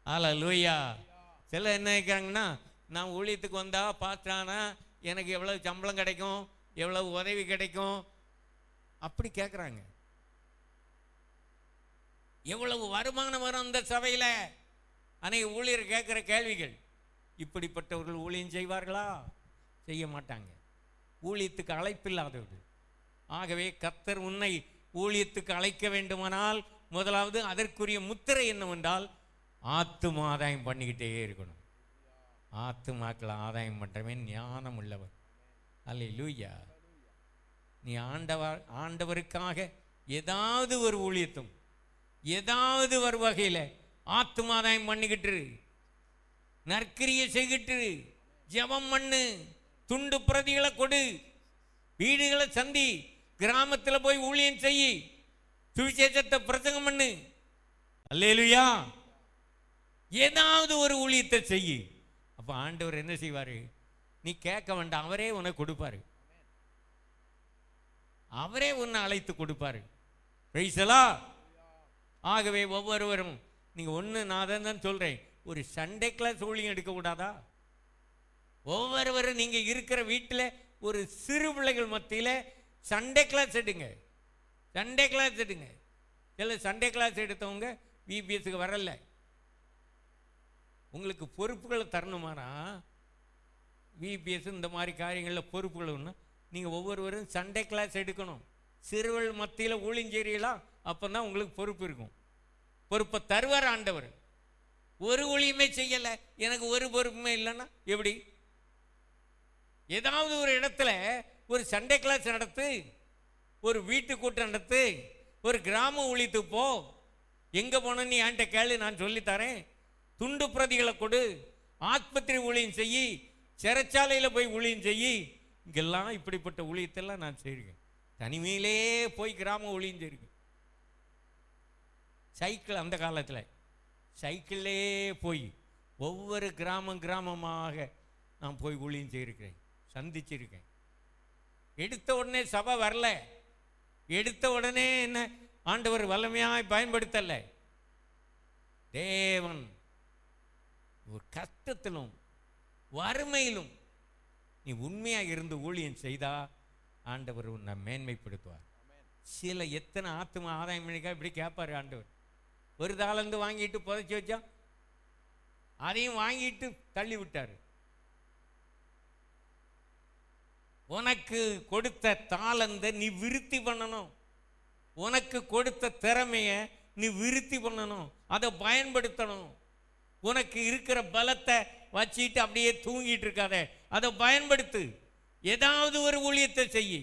அல்லேலூயா. சில என்ன நினைக்கிறாங்கன்னா, நான் ஊழியத்துக்கு வந்தா பாஸ்டரானா எனக்கு எவ்வளவு சம்பளம் கிடைக்கும், எவ்வளவு உதவி கிடைக்கும், அப்படி கேட்குறாங்க. எவ்வளவு வருமானம் வரும் அந்த சபையில்? அன்னைக்கு ஊழியர் கேட்குற கேள்விகள். இப்படிப்பட்டவர்கள் ஊழியம் செய்வார்களா? செய்ய மாட்டாங்க. ஊழியத்துக்கு அழைப்பில்லாதவர்கள். ஆகவே கர்த்தர் உன்னை ஊழியத்துக்கு அழைக்க வேண்டுமானால் முதலாவது அதற்குரிய முத்திரை என்னவென்றால் ஆத்தும ஆதாயம் பண்ணிக்கிட்டே இருக்கணும். ஆத்துமாக்களை ஆதாயம் பண்ணுறவன் ஞானம் உள்ளவர். அல்லேலூயா. நீ ஆண்டவருக்காக ஏதாவது ஒரு ஊழியத்தும் ஏதாவது ஒரு வகையில் ஆத்தும ஆதாயம் பண்ணிக்கிட்டு நற்கிரியை செய்கிட்டு ஜெபம் பண்ணு, துண்டு பிரதிகளை கொடு, வீடுகளை சந்தி, கிராமத்தில் போய் ஊழியம் செய்யி, சுவிசேஷத்தை பிரசங்கம் பண்ணு. அல்லேலூயா. ஏதாவது ஒரு ஊழியத்தை செய்யி. அப்போ ஆண்டவர் என்ன செய்வார்? நீ கேட்க வேண்டாம், அவரே உனக்கு கொடுப்பாரு. அவரே உன்னை அழைத்து கொடுப்பாரு. பிரைஸலா. ஆகவே ஒவ்வொருவரும் நீங்கள் ஒன்று, நான் தான் சொல்கிறேன், ஒரு சண்டே கிளாஸ் ஊழியம் எடுக்கக்கூடாதா? ஒவ்வொருவரும் நீங்கள் இருக்கிற வீட்டில் ஒரு சிறு பிள்ளைகள் மத்தியில் சண்டே கிளாஸ் எடுங்க. சண்டே கிளாஸ் எடுங்க. சில சண்டே கிளாஸ் எடுத்தவங்க விபிஎஸ்க்கு வரல. உங்களுக்கு பொறுப்புகளை தரணுமானா விபிஎஸ் இந்த மாதிரி காரியங்களில் பொறுப்புகள் ஒன்று நீங்கள் ஒவ்வொருவரும் சண்டே கிளாஸ் எடுக்கணும். சிறுவள் மத்தியில் ஊழியஞ்சேரியலா, அப்போ தான் உங்களுக்கு பொறுப்பு இருக்கும். பொறுப்பை தருவார் ஆண்டவர். ஒரு ஊழியமே செய்யலை, எனக்கு ஒரு பொறுப்புமே இல்லைன்னா எப்படி? ஏதாவது ஒரு இடத்துல ஒரு சண்டே கிளாஸ் நடத்து, ஒரு வீட்டு கூட்டம் நடத்து, ஒரு கிராம ஊழியத்துக்கு போ. எங்கே போன நீ என்கிட்ட கேளு, நான் சொல்லித்தரேன். துண்டு பிரதிகளை கொடு, ஆஸ்பத்திரி ஊழியம் செய்யி, சிறைச்சாலையில் போய் ஊழியம் செய்யி. இங்கெல்லாம் இப்படிப்பட்ட ஊழியத்தெல்லாம் நான் செய்கிறேன். தனிமையிலே போய் கிராம ஊழியம் செய்கிறேன். சைக்கிள், அந்த காலத்தில் சைக்கிளே போய் ஒவ்வொரு கிராமமாக நான் போய் ஊழியம் செய்திருக்கிறேன், சந்திச்சிருக்கேன். எடுத்த உடனே சபை வரல, எடுத்த உடனே என்ன ஆண்டவர் வல்லமையாய் பயன்படுத்தல. தேவன் ஒரு கஷ்டத்திலும் வறுமையிலும் நீ உண்மையாக இருந்து ஊழியம் செய்தா ஆண்டவர் உன்னை மேன்மைப்படுத்துவார். சில எத்தனை ஆத்தும ஆதாயம் பண்ணிக்கா இப்படி கேட்பாரு ஆண்டவர். ஒரு தாளந்து வாங்கிட்டு புதைச்சி வச்சா, அதையும் வாங்கிட்டு தள்ளி விட்டாரு. உனக்கு கொடுத்த தாளந்தை நீ விருத்தி பண்ணணும். உனக்கு கொடுத்த திறமைய நீ விருத்தி பண்ணணும், அதை பயன்படுத்தணும். உனக்கு இருக்கிற பலத்தை வச்சிட்டு அப்படியே தூங்கிட்டு இருக்காத, அதை பயன்படுத்து. ஏதாவது ஒரு ஊழியத்தை செய்ய.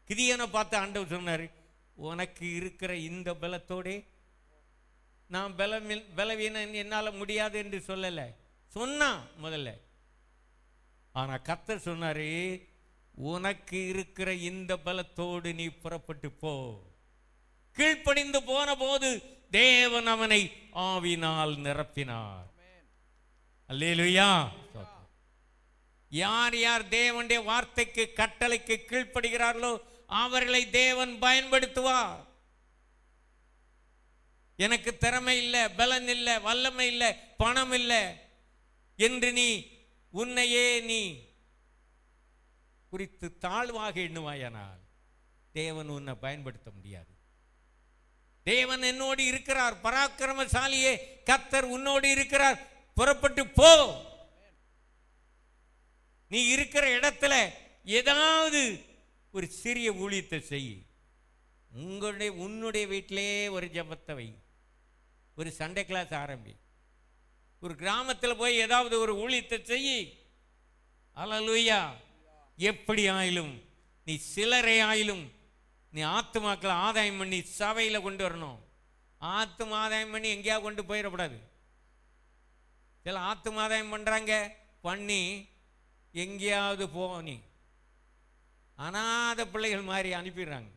கிதியோனை பார்த்து ஆண்டவர் சொன்னார், உனக்கு இருக்கிற இந்த பலத்தோடே நான் பலவீனம் என்னால் முடியாது என்று சொல்லலை, சொன்னான் முதல்ல. ஆனால் கர்த்தர் சொன்னாரு, உனக்கு இருக்கிற இந்த பலத்தோடு நீ புறப்பட்டு போ. கீழ்ப்படிந்து போன போது தேவன் அவனை ஆவினால் நிரப்பினார். அல்லேலூயா. யார் யார் தேவனுடைய வார்த்தைக்கு கட்டளைக்கு கீழ்ப்படுகிறார்களோ அவர்களை தேவன் பயன்படுத்துவார். எனக்கு திறமை இல்லை, பலன் இல்லை, வல்லமை இல்லை, பணம் இல்லை என்று நீ உன்னையே நீ குறித்து தாழ்வாக எண்ணுவாயானால் தேவன் உன்னை பயன்படுத்த முடியாது. தேவன் என்னோடு இருக்கிறார், பராக்கிரமசாலியே கர்த்தர் உன்னோடு இருக்கிறார், புறப்பட்டு போ. நீ இருக்கிற இடத்துல ஏதாவது ஒரு சிறிய ஊழியத்தை செய். உன்னுடைய வீட்டிலே ஒரு ஜெபத்தை வை, ஒரு சண்டே கிளாஸ் ஆரம்பி, ஒரு கிராமத்தில் போய் ஏதாவது ஒரு ஊழியத்தை செய். அல்லேலூயா. எப்படி ஆயிலும் நீ சிலரை ஆயிலும் நீ ஆத்துமாக்களை ஆதாயம் பண்ணி சபையில் கொண்டு வரணும். ஆத்தும ஆதாயம் பண்ணி எங்கேயா கொண்டு போயிடக்கூடாது. சில ஆத்தும ஆதாயம் பண்ணுறாங்க, பண்ணி எங்கேயாவது போ, நீ அநாத பிள்ளைகள் மாதிரி அனுப்பிடுறாங்க.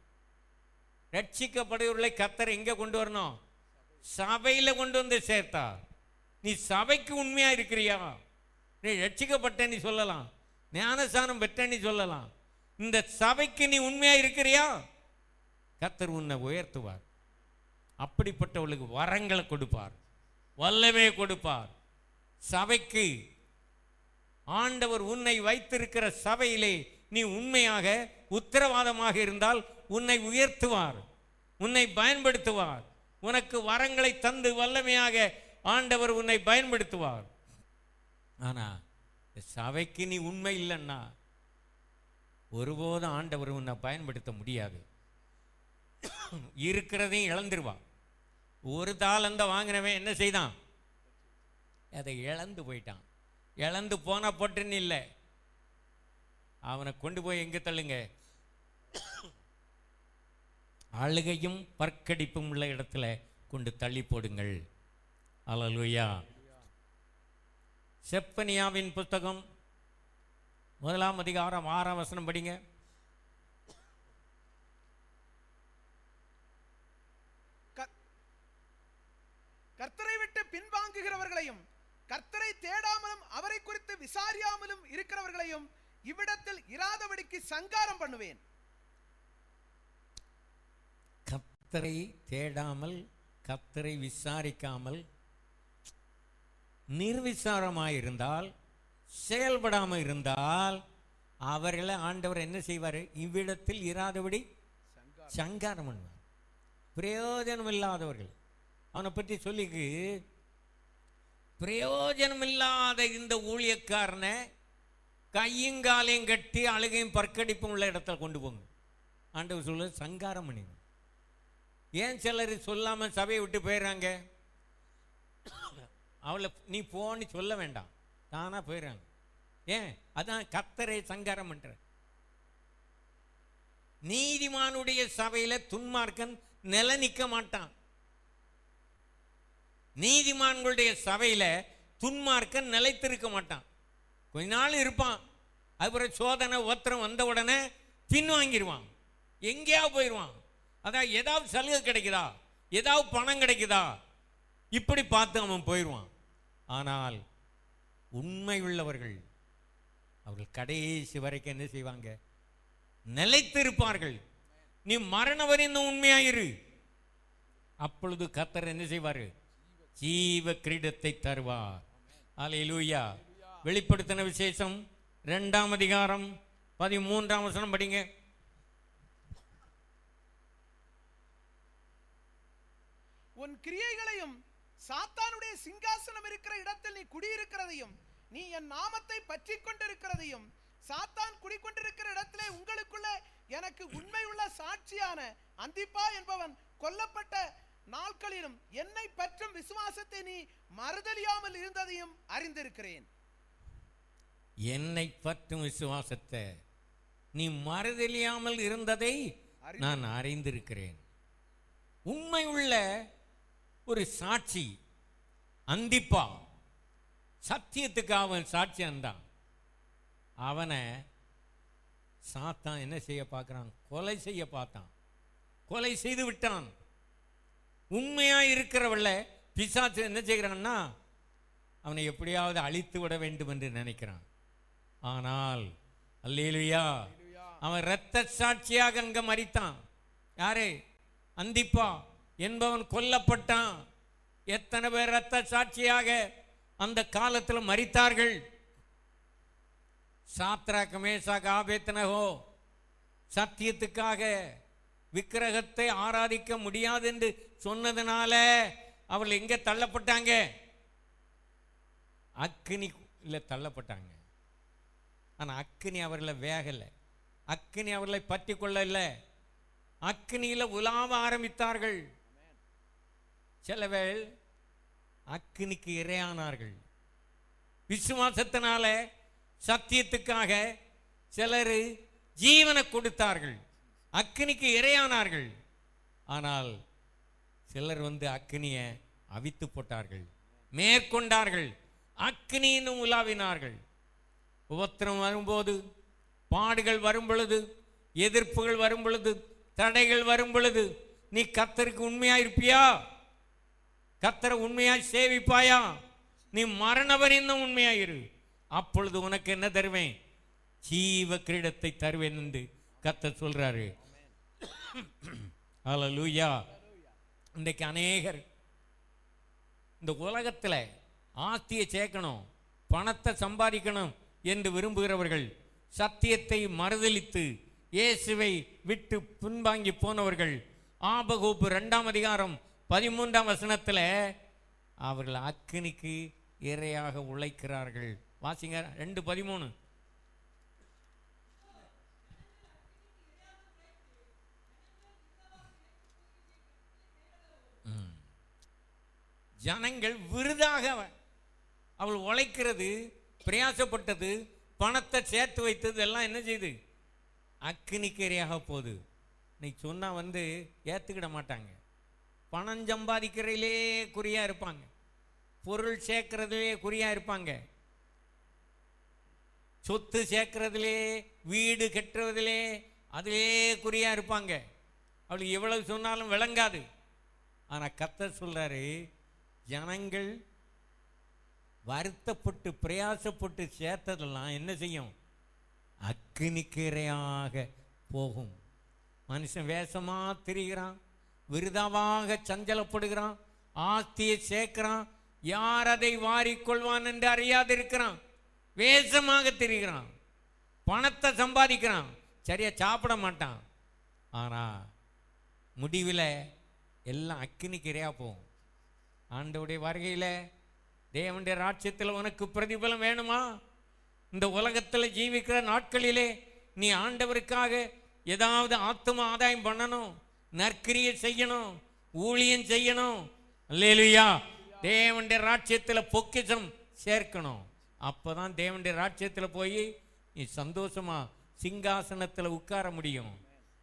ரட்சிக்கப்படுவர்களை கர்த்தர் எங்கே கொண்டு வரணும்? சபையில் கொண்டு வந்து சேர்த்தா. நீ சபைக்கு உண்மையா இருக்கிறியா? நீ ரட்சிக்கப்பட்ட நீ சொல்லலாம், ஞானஸ்நானம் பெற்ற நீ சொல்லலாம். இந்த சபைக்கு நீ உண்மையா இருக்கிறியா? கர்த்தர் உன்னை உயர்த்துவார். அப்படிப்பட்டவர்களுக்கு வரங்களை கொடுப்பார், வல்லமே கொடுப்பார். சபைக்கு ஆண்டவர் உன்னை வைத்திருக்கிற சபையிலே நீ உண்மையாக உத்தரவாதமாக இருந்தால் உன்னை உயர்த்துவார், உன்னை பயன்படுத்துவார். உனக்கு வரங்களை தந்து வல்லமையாக ஆண்டவர் உன்னை பயன்படுத்துவார். ஆனா சபைக்கு நீ உண்மை இல்லைன்னா ஒருபோதும் ஆண்டவர் உன்னை பயன்படுத்த முடியாது. இருக்கிறதையும் இழந்துருவான். ஒரு தாளந்த வாங்கினவன் என்ன செய்தான்? அதை இழந்து போயிட்டான். இழந்து போனா போட்டுன்னு இல்லை, அவனை கொண்டு போய் எங்க தள்ளுங்க? அழுகையும் பற்கடிப்பும் உள்ள இடத்துல கொண்டு தள்ளி போடுங்கள். அல்லேலூயா. செப்பனியாவின் புத்தகம் 1 அதிகாரம் 6 வசனம் படிங்க. கர்த்தரை விட்டு பின்வாங்குகிறவர்களையும் கர்த்தரை தேடாமலும் அவரை குறித்து விசாரியாமலும் இருக்கிறவர்களையும் இவ்விடத்தில் இராதபடிக்கு சங்காரம் பண்ணுவேன். கர்த்தரை தேடாமல் கர்த்தரை விசாரிக்காமல் நிர்விசாரமாயிருந்தால், செயல்படாமல் இருந்தால் அவர்களை ஆண்டவர் என்ன செய்வார்? இவ்விடத்தில் இராதபடி சங்காரம் பண்ணுவார். பிரயோஜனம் இல்லாதவர்கள். அவனை பற்றி சொல்லிக்கு, பிரயோஜனம் இல்லாத இந்த ஊழியக்காரனை கையுங்காலையும் கட்டி அழுகையும் பற்கடிப்பும் உள்ள இடத்துல கொண்டு போங்க. ஆண்டவர் சொல்ல சங்காரம் பண்ணிடும். ஏன் சிலர் சொல்லாம சபையை விட்டு போயிடுறாங்க? அவளை நீ போன்னு சொல்ல வேண்டாம், தானா போயிடுறாங்க. ஏன்? அதான் கர்த்தரை சங்காரம் பண்ற. நீதிமானுடைய சபையில துன்மார்க்கன் நில நிற்க மாட்டான். நீதிமான்களுடைய சபையில துன்மார்க்கன் நிலைத்திருக்க மாட்டான். கொஞ்ச நாள் இருப்பான், அதுக்கப்புறம் சோதனை ஒத்திரம் வந்த உடனே பின்வாங்கிடுவான், எங்கேயாவது போயிடுவான். அதான் ஏதாவது சலுகை கிடைக்குதா, ஏதாவது பணம் கிடைக்குதா, இப்படி பார்த்து அவன் போயிடுவான். ஆனால் உண்மை உள்ளவர்கள் அவர்கள் கடைசி வரைக்கும் என்ன செய்வாங்க? நிலைத்திருப்பார்கள். நீ மரணம் வரையும் உண்மையாயிரு, அப்பொழுது கர்த்தர் என்ன செய்வாரு? ஜீவ கிரீடத்தை தருவார். அல்லேலூயா. வெளிப்படுத்தின விசேஷம் 2 அதிகாரம் 13 வசனம் படிங்க. உன் கிரியைகளையும் சாத்தானுடைய சிங்காசனம் இருக்கிற இடத்தில் நீ குடியிருக்கிறதையும் நீ என் நாமத்தை பற்றி கொண்டிருக்கிறதையும் சாத்தான் குடிக்கொண்டிருக்கிற இடத்திலே உங்களுக்குள்ள எனக்கு உண்மை உள்ள சாட்சியான அந்திப்பா என்பவன் கொல்லப்பட்ட நாட்களிலும் என்னை பற்றும் விசுவாசத்தை நீ மறுதலியாமல் இருந்ததையும் அறிந்திருக்கிறேன். என்னை பற்றும் விசுவாசத்தை நீ மறுதலியாமல் இருந்ததை நான் அறிந்திருக்கிறேன். உண்மை உள்ள ஒரு சாட்சி அந்திப்பா, சத்தியத்துக்கு அவன் சாட்சி அந்தான். அவனை சாத்தான் என்ன செய்ய பார்க்கிறான்? கொலை செய்ய பார்த்தான், கொலை செய்து விட்டான். உண்மையா இருக்கிறவள பிசாசு என்ன செய்கிறான்னா அவனை எப்படியாவது அழித்து விட வேண்டும் என்று நினைக்கிறான். ஆனால் அல்லேலூயா, அவன் இரத்த சாட்சியாக அங்க மரித்தான். யாரே? அந்திப்பா என்பவன் கொல்லப்பட்டான். எத்தனை பேர் இரத்த சாட்சியாக அந்த காலத்தில் மரித்தார்கள்? சாத்ராக் மேஷாக் ஆபேத்நேகோ சத்தியத்துக்காக விக்கிரகத்தை ஆராதிக்க முடியாது என்று சொன்னதுனால அவர்கள் எங்க தள்ளப்பட்டாங்க? அக்கினியில தள்ளப்பட்டாங்க. ஆனா அக்கினி அவர்களை வேகலை, அக்கினி அவர்களை பற்றி கொள்ளல, அக்கினியில உலாவ ஆரம்பித்தார்கள். சிலவேள் அக்கினிக்கு இரையானார்கள். விசுவாசத்தினால சத்தியத்துக்காக சிலர் ஜீவனை கொடுத்தார்கள், அக்கினிக்கு இரையானார்கள். ஆனால் சிலர் அக்கினியை அவித்து போட்டார்கள், மேற்கொண்டார்கள், அக்கினியினும் உலாவினார்கள். உபத்திரம் வரும்போது, பாடுகள் வரும் பொழுது, எதிர்ப்புகள் வரும் பொழுது, தடைகள் வரும் பொழுது நீ கர்த்தருக்கு உண்மையா இருப்பியா? கர்த்தரை உண்மையாய் சேவிப்பாயா? நீ மரணவரையும் உண்மையாயிரு, அப்பொழுது உனக்கு என்ன தருவேன்? ஜீவ கிரீடத்தை தருவேன் என்று கர்த்தர் சொல்றாரு. அல்லேலூயா. இன்றைக்கு அநேகர் இந்த உலகத்தில் ஆஸ்தியை சேர்க்கணும், பணத்தை சம்பாதிக்கணும் என்று விரும்புகிறவர்கள், சத்தியத்தை மறுதலித்து இயேசுவை விட்டு பின்வாங்கி போனவர்கள், ஆபகூப்பு 2 அதிகாரம் 13ஆம் வசனத்தில் அவர்கள் அக்கினிக்கு இரையாக உழைக்கிறார்கள். வாசிங்க 2:13. ஜனங்கள் விருதாக அவள் உழைக்கிறது, பிரயாசப்பட்டது, பணத்தை சேர்த்து வைத்தது எல்லாம் என்ன செய்யுது? அக்கினிக்கு இரையாக போகுது. இன்னைக்கு சொன்னால் ஏற்றுக்கிட மாட்டாங்க. பணம் சம்பாதிக்கிறதிலே குறியாக இருப்பாங்க, பொருள் சேர்க்கறதுலே குறியாக இருப்பாங்க, சொத்து சேர்க்கறதுலே, வீடு கட்டுறதுலே அதிலே குறியாக இருப்பாங்க. அவளுக்கு எவ்வளவு சொன்னாலும் விளங்காது. ஆனால் கர்த்தர் சொல்றாரு, ஜனங்கள் வருத்தப்பட்டு பிரயாசப்பட்டு சேர்த்ததெல்லாம் என்ன செய்யும்? அக்கினிக்கு இரையாக போகும். மனுஷன் வேஷமா திரிகிறான், விருதாவாக சஞ்சலப்படுகிறான், ஆஸ்தியை சேர்க்கிறான், யார் அதை வாரிக்கொள்வான் என்று அறியாதிருக்கிறான், வேஷமாக திரிகிறான், பணத்தை சம்பாதிக்கிறான், சரியா சாப்பிட மாட்டான். ஆனால் முடிவில் எல்லாம் அக்கினிக்கு இரையா போகும். ஆண்டவருடைய வருகையில், தேவனுடைய ராஜ்யத்தில் உனக்கு பிரதிபலம் வேணுமா? இந்த உலகத்தில் ஜீவிக்கிற நாட்களிலே நீ ஆண்டவருக்காக ஏதாவது ஆத்தும ஆதாயம் பண்ணணும், நற்கிரியை செய்யணும், ஊழியம் செய்யணும். அல்லேலூயா. தேவனுடைய ராஜ்யத்தில் பொக்கிஷம் சேர்க்கணும். அப்போதான் தேவனுடைய ராஜ்யத்தில் போய் நீ சந்தோஷமா சிங்காசனத்தில் உட்கார முடியும்.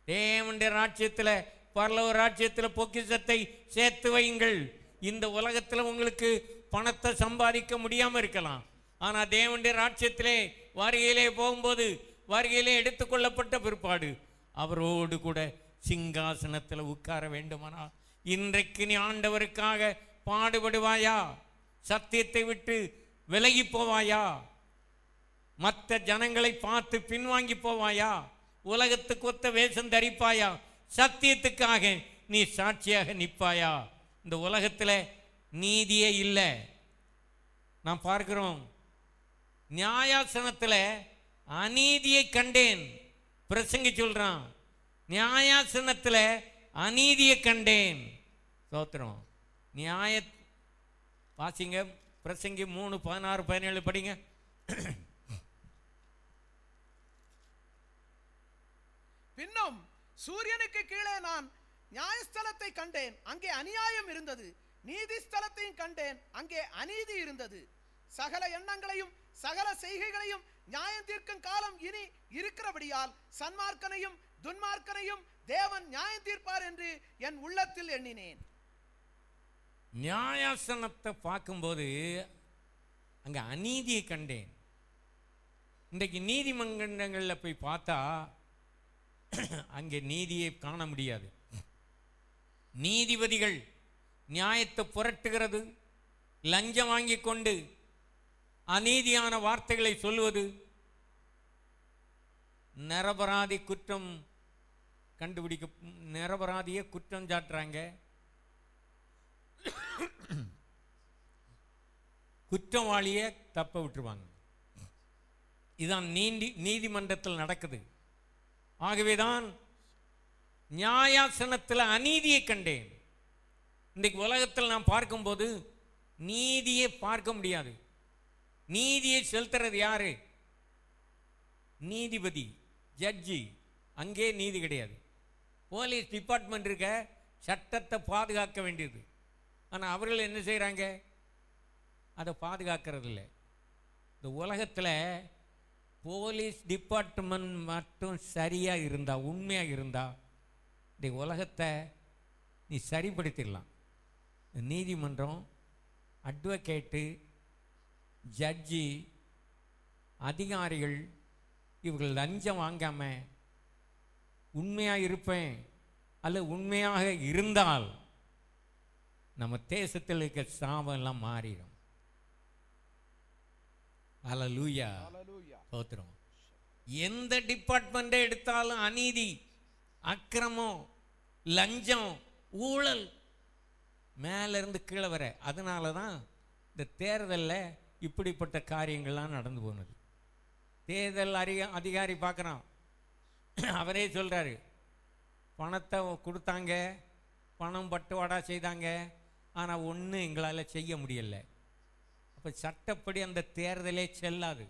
தேவனுடைய ராஜ்யத்தில், பரலோக ராஜ்யத்தில் பொக்கிஷத்தை சேர்த்து வையுங்கள். இந்த உலகத்தில் உங்களுக்கு பணத்தை சம்பாதிக்க முடியாமல் இருக்கலாம். ஆனால் தேவனுடைய ராஜ்யத்திலே வருகையிலே போகும்போது, வருகையிலே எடுத்துக்கொள்ளப்பட்ட பிற்பாடு அவரோடு கூட சிங்காசனத்தில் உட்கார வேண்டுமானா இன்றைக்கு நீ ஆண்டவருக்காக பாடுபடுவாயா? சத்தியத்தை விட்டு விலகி போவாயா? மற்ற ஜனங்களை பார்த்து பின்வாங்கி போவாயா? உலகத்துக்கு ஒத்த வேஷம் தரிப்பாயா? சத்தியத்துக்காக நீ சாட்சியாக நிற்பாயா? இந்த உலகத்தில் நீதியே இல்லை. நான் பார்க்கிறோம், நியாயாசனத்தில் அநீதியை கண்டேன். பிரசங்கி சொல்றான், நியாயாசனத்தில் அநீதியை கண்டேன். சோத்திரம். நியாய வாசிங்க, பிரசங்கி 3:16-17 படிங்க. பின்னும் சூரியனுக்கு கீழே நான் நியாயஸ்தலத்தை கண்டேன், அங்கே அநியாயம் இருந்தது. நீதி ஸ்தலத்தையும் கண்டேன், அங்கே அநீதி இருந்தது. சகல எண்ணங்களையும் சகல செய்கைகளையும் நியாயம் தீர்க்கும் காலம் இனி இருக்கிறபடியால் சன்மார்க்கனையும் துன்மார்க்கனையும் தேவன் நியாயம் தீர்ப்பார் என்று என் உள்ளத்தில் எண்ணினேன். நியாயாசனத்தை பார்க்கும்போது அங்கே அநீதியை கண்டேன். இன்றைக்கு நீதிமன்றங்களில் போய் பார்த்தா அங்கே நீதியை காண முடியாது. நீதிபதிகள் நியாயத்தை புரட்டுகிறது, லஞ்சம் வாங்கி கொண்டு அநீதியான வார்த்தைகளை சொல்வது, நிரபராதி குற்றம் கண்டுபிடிக்க, நிரபராதியை குற்றம் சாட்டுறாங்க, குற்றவாளியை தப்ப விட்டுருவாங்க. இதுதான் நீதிமன்றத்தில் நடக்குது. ஆகவேதான் நியாயாசனத்தில் அநீதியை கண்டேன். இன்றைக்கு உலகத்தில் நாம் பார்க்கும்போது நீதியை பார்க்க முடியாது. நீதியை செலுத்துறது யாரு? நீதிபதி, ஜட்ஜி. அங்கே நீதி கிடையாது. போலீஸ் டிபார்ட்மெண்ட் இருக்க, சட்டத்தை பாதுகாக்க வேண்டியது. ஆனால் அவர்கள் என்ன செய்கிறாங்க? அதை பாதுகாக்கிறது இல்லை. இந்த உலகத்தில் போலீஸ் டிபார்ட்மெண்ட் மட்டும் சரியாக இருந்தா, உண்மையாக இருந்தா, இந்த உலகத்தை நீ சரிப்படுத்திடலாம். நீதிமன்றம், அட்வொகேட்டு, ஜட்ஜி, அதிகாரிகள் இவர்கள் லஞ்சம் வாங்காமல் உண்மையாக இருப்பேன் அல்ல உண்மையாக இருந்தால் நம்ம தேசத்தில் இருக்க சாபம் எல்லாம் மாறிடும். அல்லேலூயா. ஸ்தோத்திரம். எந்த டிபார்ட்மெண்ட்டை எடுத்தாலும் அநீதி, அக்கிரமம், லஞ்சம், ஊழல் மேலிருந்து கீழே வர. அதனால தான் இந்த தேர்தலில் இப்படிப்பட்ட காரியங்கள்லாம் நடந்து போனது. தேர்தல் அதிகாரி பார்க்குறான், அவரே சொல்கிறாரு, பணத்தை கொடுத்தாங்க, பணம் பட்டுவாடா செய்தாங்க. ஆனால் ஒன்றும் எங்களால் செய்ய முடியலை. அப்போ சட்டப்படி அந்த தேர்தலே செல்லாது.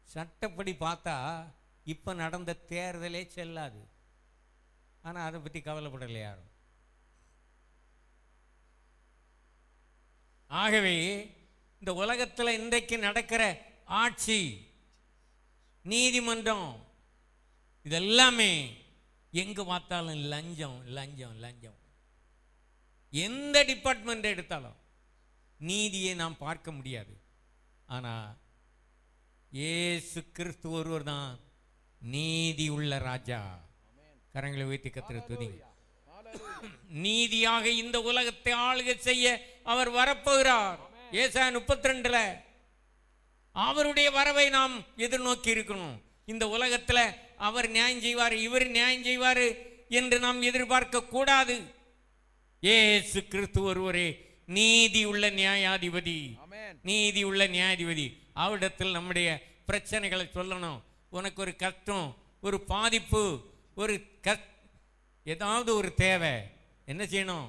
சட்டப்படி பார்த்தா இப்போ நடந்த தேர்தலே செல்லாது. ஆனால் அதை பற்றி கவலைப்படலை யாரும். ஆகவே இந்த உலகத்தில் இன்றைக்கு நடக்கிற ஆட்சி, நீதிமன்றம், இதெல்லாமே எங்கே பார்த்தாலும் லஞ்சம் லஞ்சம் லஞ்சம். எந்த டிபார்ட்மெண்ட் எடுத்தாலும் நீதியை நாம் பார்க்க முடியாது. ஆனால் இயேசு கிறிஸ்து ஒருவர் தான் நீதி உள்ள ராஜா. கரங்களை உயர்த்தி கர்த்தரை துதிங்க. நீதியாக இந்த உலகத்தை ஆளுகை செய்ய அவர் வரப்போகிறார். ஏசாயா 32 அவருடைய வரவை நாம் எதிர்நோக்கி இருக்கணும். இந்த உலகத்தில் அவர் நியாயம் செய்வார், இவர் நியாயம் செய்வார் என்று நாம் எதிர்பார்க்க கூடாது. இயேசு கிறிஸ்து ஒருவரே நீதி உள்ள நியாயாதிபதி, நீதி உள்ள நியாயாதிபதி. அவரிடத்தில் நம்முடைய பிரச்சனைகளை சொல்லணும். உனக்கு ஒரு கஷ்டம், ஒரு பாதிப்பு, ஒரு ஏதாவது ஒரு தேவை, என்ன செய்யணும்?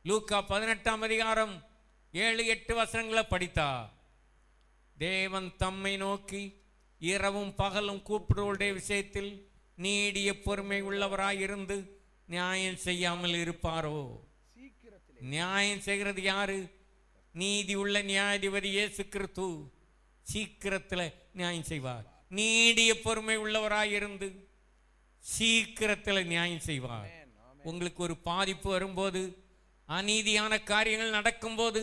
லூக்கா 18ஆம் அதிகாரம் 7-8 வசனங்களை படித்தா, தேவன் தம்மை நோக்கி இரவும் பகலும் கூப்பிடுவருடைய விஷயத்தில் நீடிய பொறுமை உள்ளவராயிருந்து நியாயம் செய்யாமல் இருப்பாரோ? நியாயம் செய்கிறது யாரு? நீதி உள்ள நியாயாதிபதி இயேசு கிறிஸ்து சீக்கிரத்தில் நியாயம் செய்வார். நீடிய பொறுமை உள்ளவராயிருந்து சீக்கிரத்தில் நியாயம் செய்வார். உங்களுக்கு ஒரு பாதிப்பு வரும்போது, அநீதியான காரியங்கள் நடக்கும்போது,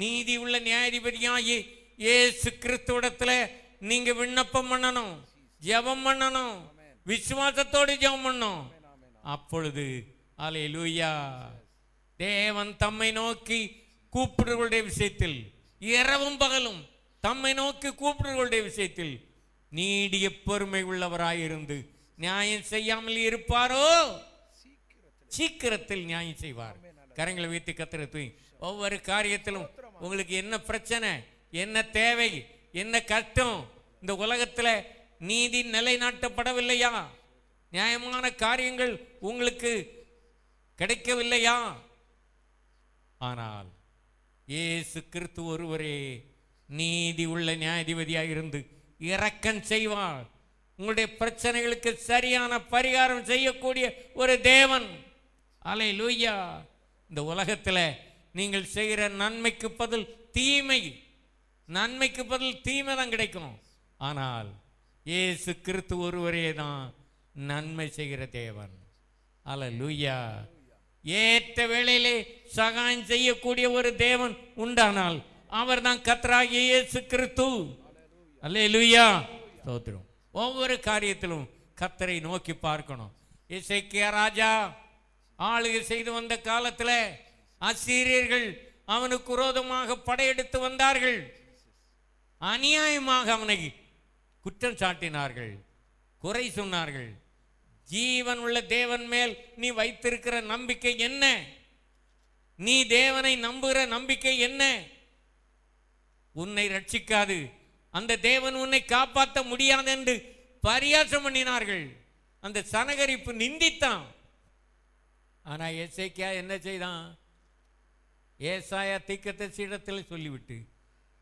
நீதி உள்ள நியாயாதிபதியாகி இயேசு கிறிஸ்துவிடத்துல நீங்க விண்ணப்பம் பண்ணணும், ஜெபம் பண்ணணும், விசுவாசத்தோடு ஜெபம் பண்ணணும். அப்பொழுது அல்லேலூயா, தேவன் தம்மை நோக்கி கூப்பிடுவருடைய விஷயத்தில், இரவும் பகலும் தம்மை நோக்கி கூப்பிடுவருடைய விஷயத்தில் நீடிய பொறுமை உள்ளவராயிருந்து நியாயம் செய்யாமல் இருப்பாரோ? சீக்கிரத்தில் நியாயம் செய்வார். கரங்களை வைத்து கர்த்தரை துதி. ஒவ்வொரு காரியத்திலும் உங்களுக்கு என்ன பிரச்சனை, என்ன தேவை, என்ன கஷ்டம், இந்த உலகத்தில் நீதி நிலைநாட்டப்படவில்லையா? நியாயமான காரியங்கள் உங்களுக்கு கிடைக்கவில்லையா? ஆனால் இயேசு கிறிஸ்து ஒருவரே நீதி உள்ள நியாயாதிபதியாக இருந்து இரக்கம் செய்வார். உங்களுடைய பிரச்சனைகளுக்கு சரியான பரிகாரம் செய்யக்கூடிய ஒரு தேவன். அல்லேலூயா. இந்த உலகத்தில் நீங்கள் செய்கிற நன்மைக்கு பதில் தீமை, நன்மைக்கு பதில் தீமை தான் கிடைக்கும். ஆனால் இயேசு கிறிஸ்து ஒருவரே தான் நன்மை செய்கிற தேவன். அல்லேலூயா. ஏற்ற வேளையிலே சகாயம் செய்யக்கூடிய ஒரு தேவன் உண்டானால் அவர் தான் கர்த்தராகிய இயேசு கிறிஸ்து. அல்லேலூயா. ஸ்தோத்திரம். ஒவ்வொரு காரியத்திலும் கர்த்தரை நோக்கி பார்க்கணும். எசேக்கியா ராஜா ஆளுகை செய்து வந்த காலத்தில் அசீரியர்கள் அவனுக்கு விரோதமாக படையெடுத்து வந்தார்கள். அநியாயமாக அவனை குற்றம் சாட்டினார்கள், குறை சொன்னார்கள். ஜீவன் உள்ள தேவன் மேல் நீ வைத்திருக்கிற நம்பிக்கை என்ன? நீ தேவனை நம்புகிற நம்பிக்கை என்ன? உன்னை ரட்சிக்காது, அந்த தேவன் உன்னை காப்பாற்ற முடியாது என்று பரியாசம் பண்ணினார்கள். அந்த சனகரிப்பு நிந்தித்தான். ஆனா எசேக்கியா என்ன செய்தான்? ஏசாயா தீர்க்கதரிசியிடத்தில் சொல்லிவிட்டு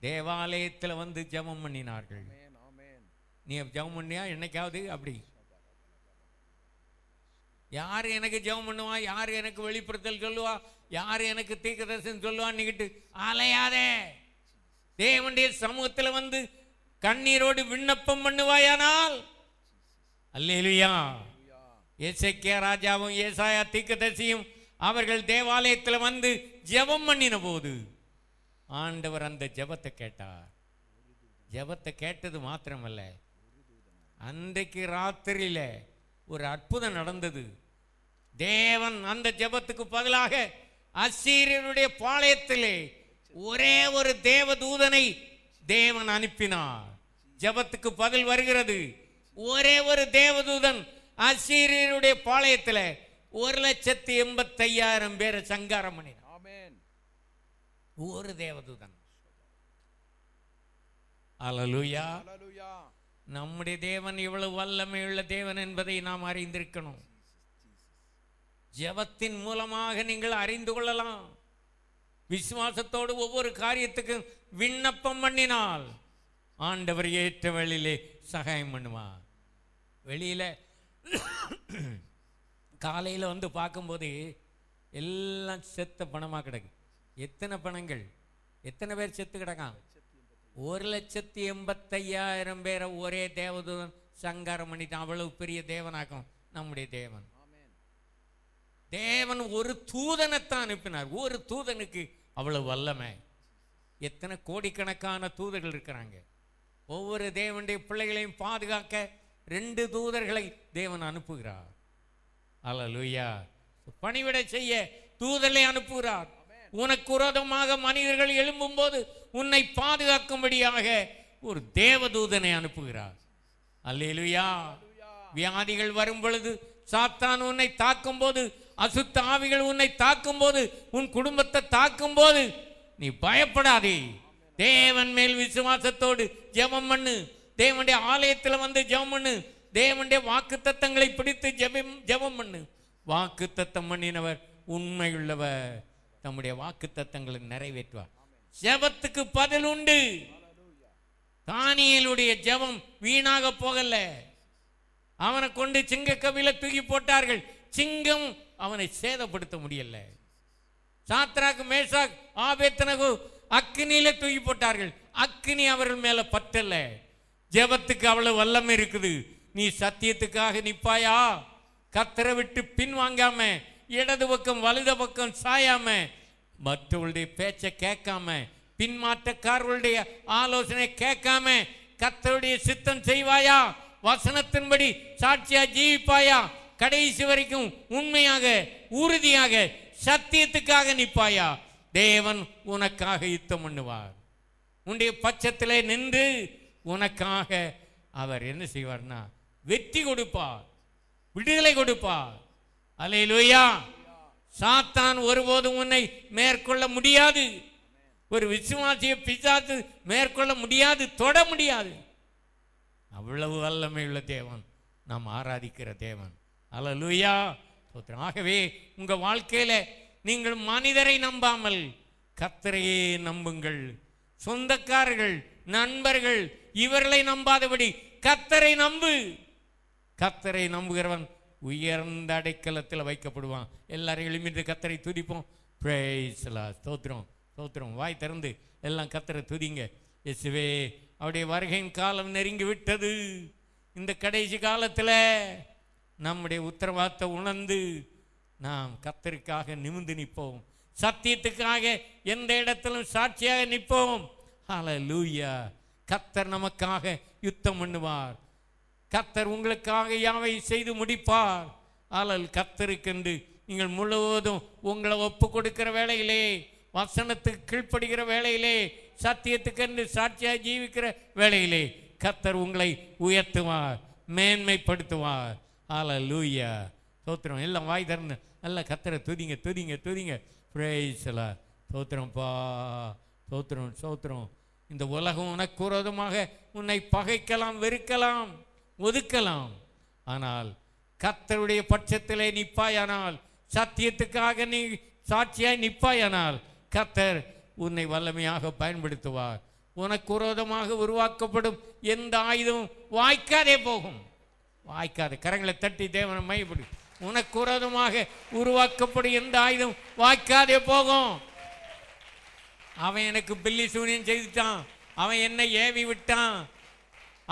தேவாலயத்தில் வந்து ஜெபம் பண்ணினார்கள். நீ ஜெபம் பண்ணியா என்னைக்காவது? அப்படி யார் எனக்கு ஜெபம் பண்ணுவா, யார் எனக்கு வெளிப்படுத்தல் சொல்லுவா, யார் எனக்கு தீர்க்கதரிசனம் சொல்லுவான்னு அலையாதே. தேவனுடைய சமூகத்தில் வந்து கண்ணீரோடு விண்ணப்பம் பண்ணுவாயானால், அல்லேலூயா. எசேக்கியா ராஜாவும் ஏசாயா தீர்க்கதரிசியும் அவர்கள் தேவாலயத்தில் வந்து ஜெபம் பண்ணின போது ஆண்டவர் அந்த ஜெபத்தை கேட்டார். ஜெபத்தை கேட்டது மாத்திரமல்ல, அன்றைக்கு ராத்திரியில ஒரு அற்புதம் நடந்தது. தேவன் அந்த ஜெபத்துக்கு பதிலாக அசீரியருடைய பாளையத்திலே ஒரே ஒரு தேவதூதனை தேவன் அனுப்பினார். ஜெபத்துக்கு பதில் வருகிறது. ஒரே ஒரு தேவதூதன் அசீரியருடைய பாளையத்தில் 1,85,000 பேரை சங்காரம் பண்ணினார். ஒரு தேவதூதன். அல்லேலூயா. நம்முடைய தேவன் எவ்வளவு வல்லமையுள்ள தேவன் என்பதை நாம் அறிந்திருக்கணும். ஜெபத்தின் மூலமாக நீங்கள் அறிந்து கொள்ளலாம். விசுவாசத்தோடு ஒவ்வொரு காரியத்துக்கும் விண்ணப்பம் பண்ணினால் ஆண்டவர் ஏற்ற வழியிலே சகாயம் பண்ணுவார். வெளியில காலையில் வந்து பார்க்கும்போது எல்லாம் செத்த பணமாக கிடக்கு. எத்தனை பணங்கள், எத்தனை பேர் செத்து கிடக்கான்? 1,85,000 பேரை ஒரே தேவதூதன் சங்காரம் பண்ணிட்டான். அவ்வளவு பெரிய தேவனாக்கும் நம்முடைய தேவன். தேவன் ஒரு தூதனைத்தான் அனுப்பினார். ஒரு தூதனுக்கு அவ்வளவு வல்லமை. எத்தனை கோடிக்கணக்கான தூதர்கள் இருக்கிறாங்க. ஒவ்வொரு தேவனுடைய பிள்ளைகளையும் பாதுகாக்க 2 தூதர்களை தேவன் அனுப்புகிறார். அல்லேலூயா. பணிவிடை செய்ய தூதரை அனுப்புகிறார். உனக்கு விரோதமாக மனிதர்கள் எழும்பும் போது உன்னை பாதுகாக்கும்படியாக ஒரு தேவதூதனை அனுப்புகிறார். அல்லேலூயா. வியாதிகள் வரும் பொழுது, சாத்தான் உன்னை தாக்கும் போது, அசுத்த ஆவிகள் உன்னை தாக்கும் போது, உன் குடும்பத்தை தாக்கும் போது நீ பயப்படாதே. தேவன் மேல் விசுவாசத்தோடு ஜெபம் பண்ணு. தேவனுடைய ஆலயத்தில் வந்து ஜெபம் பண்ணு. தேவனுடைய வாக்கு தத்தங்களை பிடித்து ஜெபம் பண்ணு. வாக்கு தத்தம் பண்ணினவர் உண்மையுள்ளவர். தம்முடைய வாக்கு தத்தங்களை நிறைவேற்றுவார். ஜெபத்துக்கு பதில் உண்டு. தானியேலுடைய ஜெபம் வீணாக போகல. அவனை கொண்டு சிங்க கவில தூக்கி போட்டார்கள். சிங்கம் அவனை சேதப்படுத்த முடியல. சாத்ராக், மேஷாக், ஆபேத்நேகோ அக்கினியில தூக்கி போட்டார்கள். அக்கினி அவர்கள் மேல பற்றல. ஜெபத்துக்கு அவ்வளவு வல்லமை இருக்குது. நீ சத்தியத்துக்காக நிப்பாயா? கர்த்தரை விட்டு பின்வாங்காம, இடது பக்கம் வலது பக்கம் சாயாம, மற்றவர்களுடைய பேச்சை கேட்காம, பின்மாற்றக்காரர்களுடைய ஆலோசனை கேட்காம கர்த்தருடைய சித்தம் செய்வாயா? வசனத்தின்படி சாட்சியா ஜீவிப்பாயா? கடைசி வரைக்கும் உண்மையாக, உறுதியாக, சத்தியத்துக்காக நிப்பாயா? தேவன் உனக்காக யுத்தம் பண்ணுவார். உன்னுடைய பட்சத்திலே நின்று உனக்காக அவர் என்ன செய்வார்னா வெற்றி கொடுப்பார், விடுதலை கொடுப்பார். அல்லேலூயா. சாத்தான் ஒருபோதும் உன்னை மேற்கொள்ள முடியாது. ஒரு விசுவாசியை பிசாசு மேற்கொள்ள முடியாது, தொட முடியாது. அவ்வளவு வல்லமையுள்ள தேவன் நாம் ஆராதிக்கிற தேவன். அல்லேலூயா. ஆகவே உங்க வாழ்க்கையில நீங்கள் மனிதரை நம்பாமல் கர்த்தரையே நம்புங்கள். சொந்தக்காரர்கள், நண்பர்கள் இவர்களை நம்பாதபடி கர்த்தரை நம்பு. கர்த்தரை நம்புகிறவன் உயர்ந்த அடைக்கலத்தில் வைக்கப்படுவான். எல்லாரும் எழுமிட்டு கர்த்தரை துதிப்போம். Praise the Lord. ஸ்தோத்திரம், ஸ்தோத்திரம். வாய் திறந்து எல்லாம் கர்த்தரை துதிங்க. இயேசுவே, அவருடைய வருகையின் காலம் நெருங்கி விட்டது. இந்த கடைசி காலத்தில் நம்முடைய உத்தரவாதத்தை உணர்ந்து நாம் கர்த்தருக்காக நிமிர்ந்து நிற்போம். சத்தியத்துக்காக எந்த இடத்திலும் சாட்சியாக நிற்போம். ஹல்லேலூயா. கர்த்தர் நமக்காக யுத்தம் பண்ணுவார். கர்த்தர் உங்களுக்காக யாவை செய்து முடிப்பார். ஆனால் கர்த்தருக்கென்று நீங்கள் முழுவதும் உங்களை ஒப்பு கொடுக்கிற வேளையிலே, வசனத்துக்கு கீழ்ப்படுகிற வேளையிலே, சத்தியத்துக்கென்று சாட்சியாக ஜீவிக்கிற வேளையிலே கர்த்தர் உங்களை உயர்த்துவார், மேன்மைப்படுத்துவார். ஹல்லேலூயா. ஸ்தோத்திரம். எல்லாம் வாய் திறந்து நல்லா கர்த்தரை துதிங்க, துதிங்க, துதிங்க. Praise the Lord. ஸ்தோத்திரம்ப்பா, ஸ்தோத்திரம், ஸ்தோத்திரம். இந்த உலகம் உனக்கு விரோதமாக உன்னை பகைக்கலாம், வெறுக்கலாம், ஒதுக்கலாம். ஆனால் கர்த்தருடைய பட்சத்திலே நிப்பாயானால், சத்தியத்துக்காக நீ சாட்சியாய் நிப்பாயானால் கர்த்தர் உன்னை வல்லமையாக பயன்படுத்துவார். உனக்கு விரோதமாக உருவாக்கப்படும் எந்த ஆயுதம் வாய்க்காதே போகும். வாய்க்காது. கரங்களை தட்டி தேவனை மையப்படு. உனக்கு விரோதமாக உருவாக்கப்படும் எந்த ஆயுதம் வாய்க்காதே போகும். அவன் எனக்கு பில்லி சூனியம் செய்துட்டான், அவன் என்னை ஏவி விட்டான்,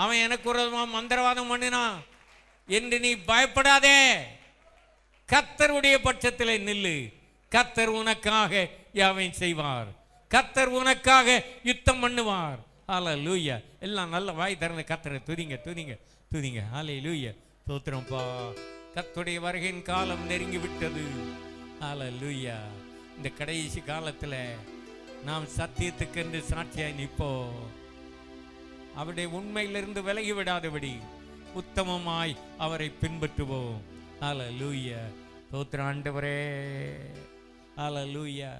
அவன் எனக்கு விரோதமாக மந்திரவாதம் பண்ணினான் என்று நீ பயப்படாதே. கர்த்தருடைய பட்சத்தில் நில்லு. கர்த்தர் உனக்காக யாவையும் செய்வார். கர்த்தர் உனக்காக யுத்தம் பண்ணுவார். ஹல்லேலூயா. எல்லாம் நல்ல வாய் திறந்து கர்த்தரை துதிங்க, துதிங்க, துதிங்க. ஹல்லேலூயா. ஸ்தோத்திரம்ப்பா. கர்த்தருடைய வருகையின் காலம் நெருங்கி விட்டது. ஹல்லேலூயா. இந்த கடைசி காலத்தில் நாம் சத்தியத்துக்கென்று சாட்சியாய் நிற்போம். அவருடைய உண்மையிலிருந்து விலகி விடாதபடி உத்தமமாய் அவரை பின்பற்றுவோம். ஹல்லேலூயா. ஸ்தோத்திரம் ஆண்டவரே. ஹல்லேலூயா.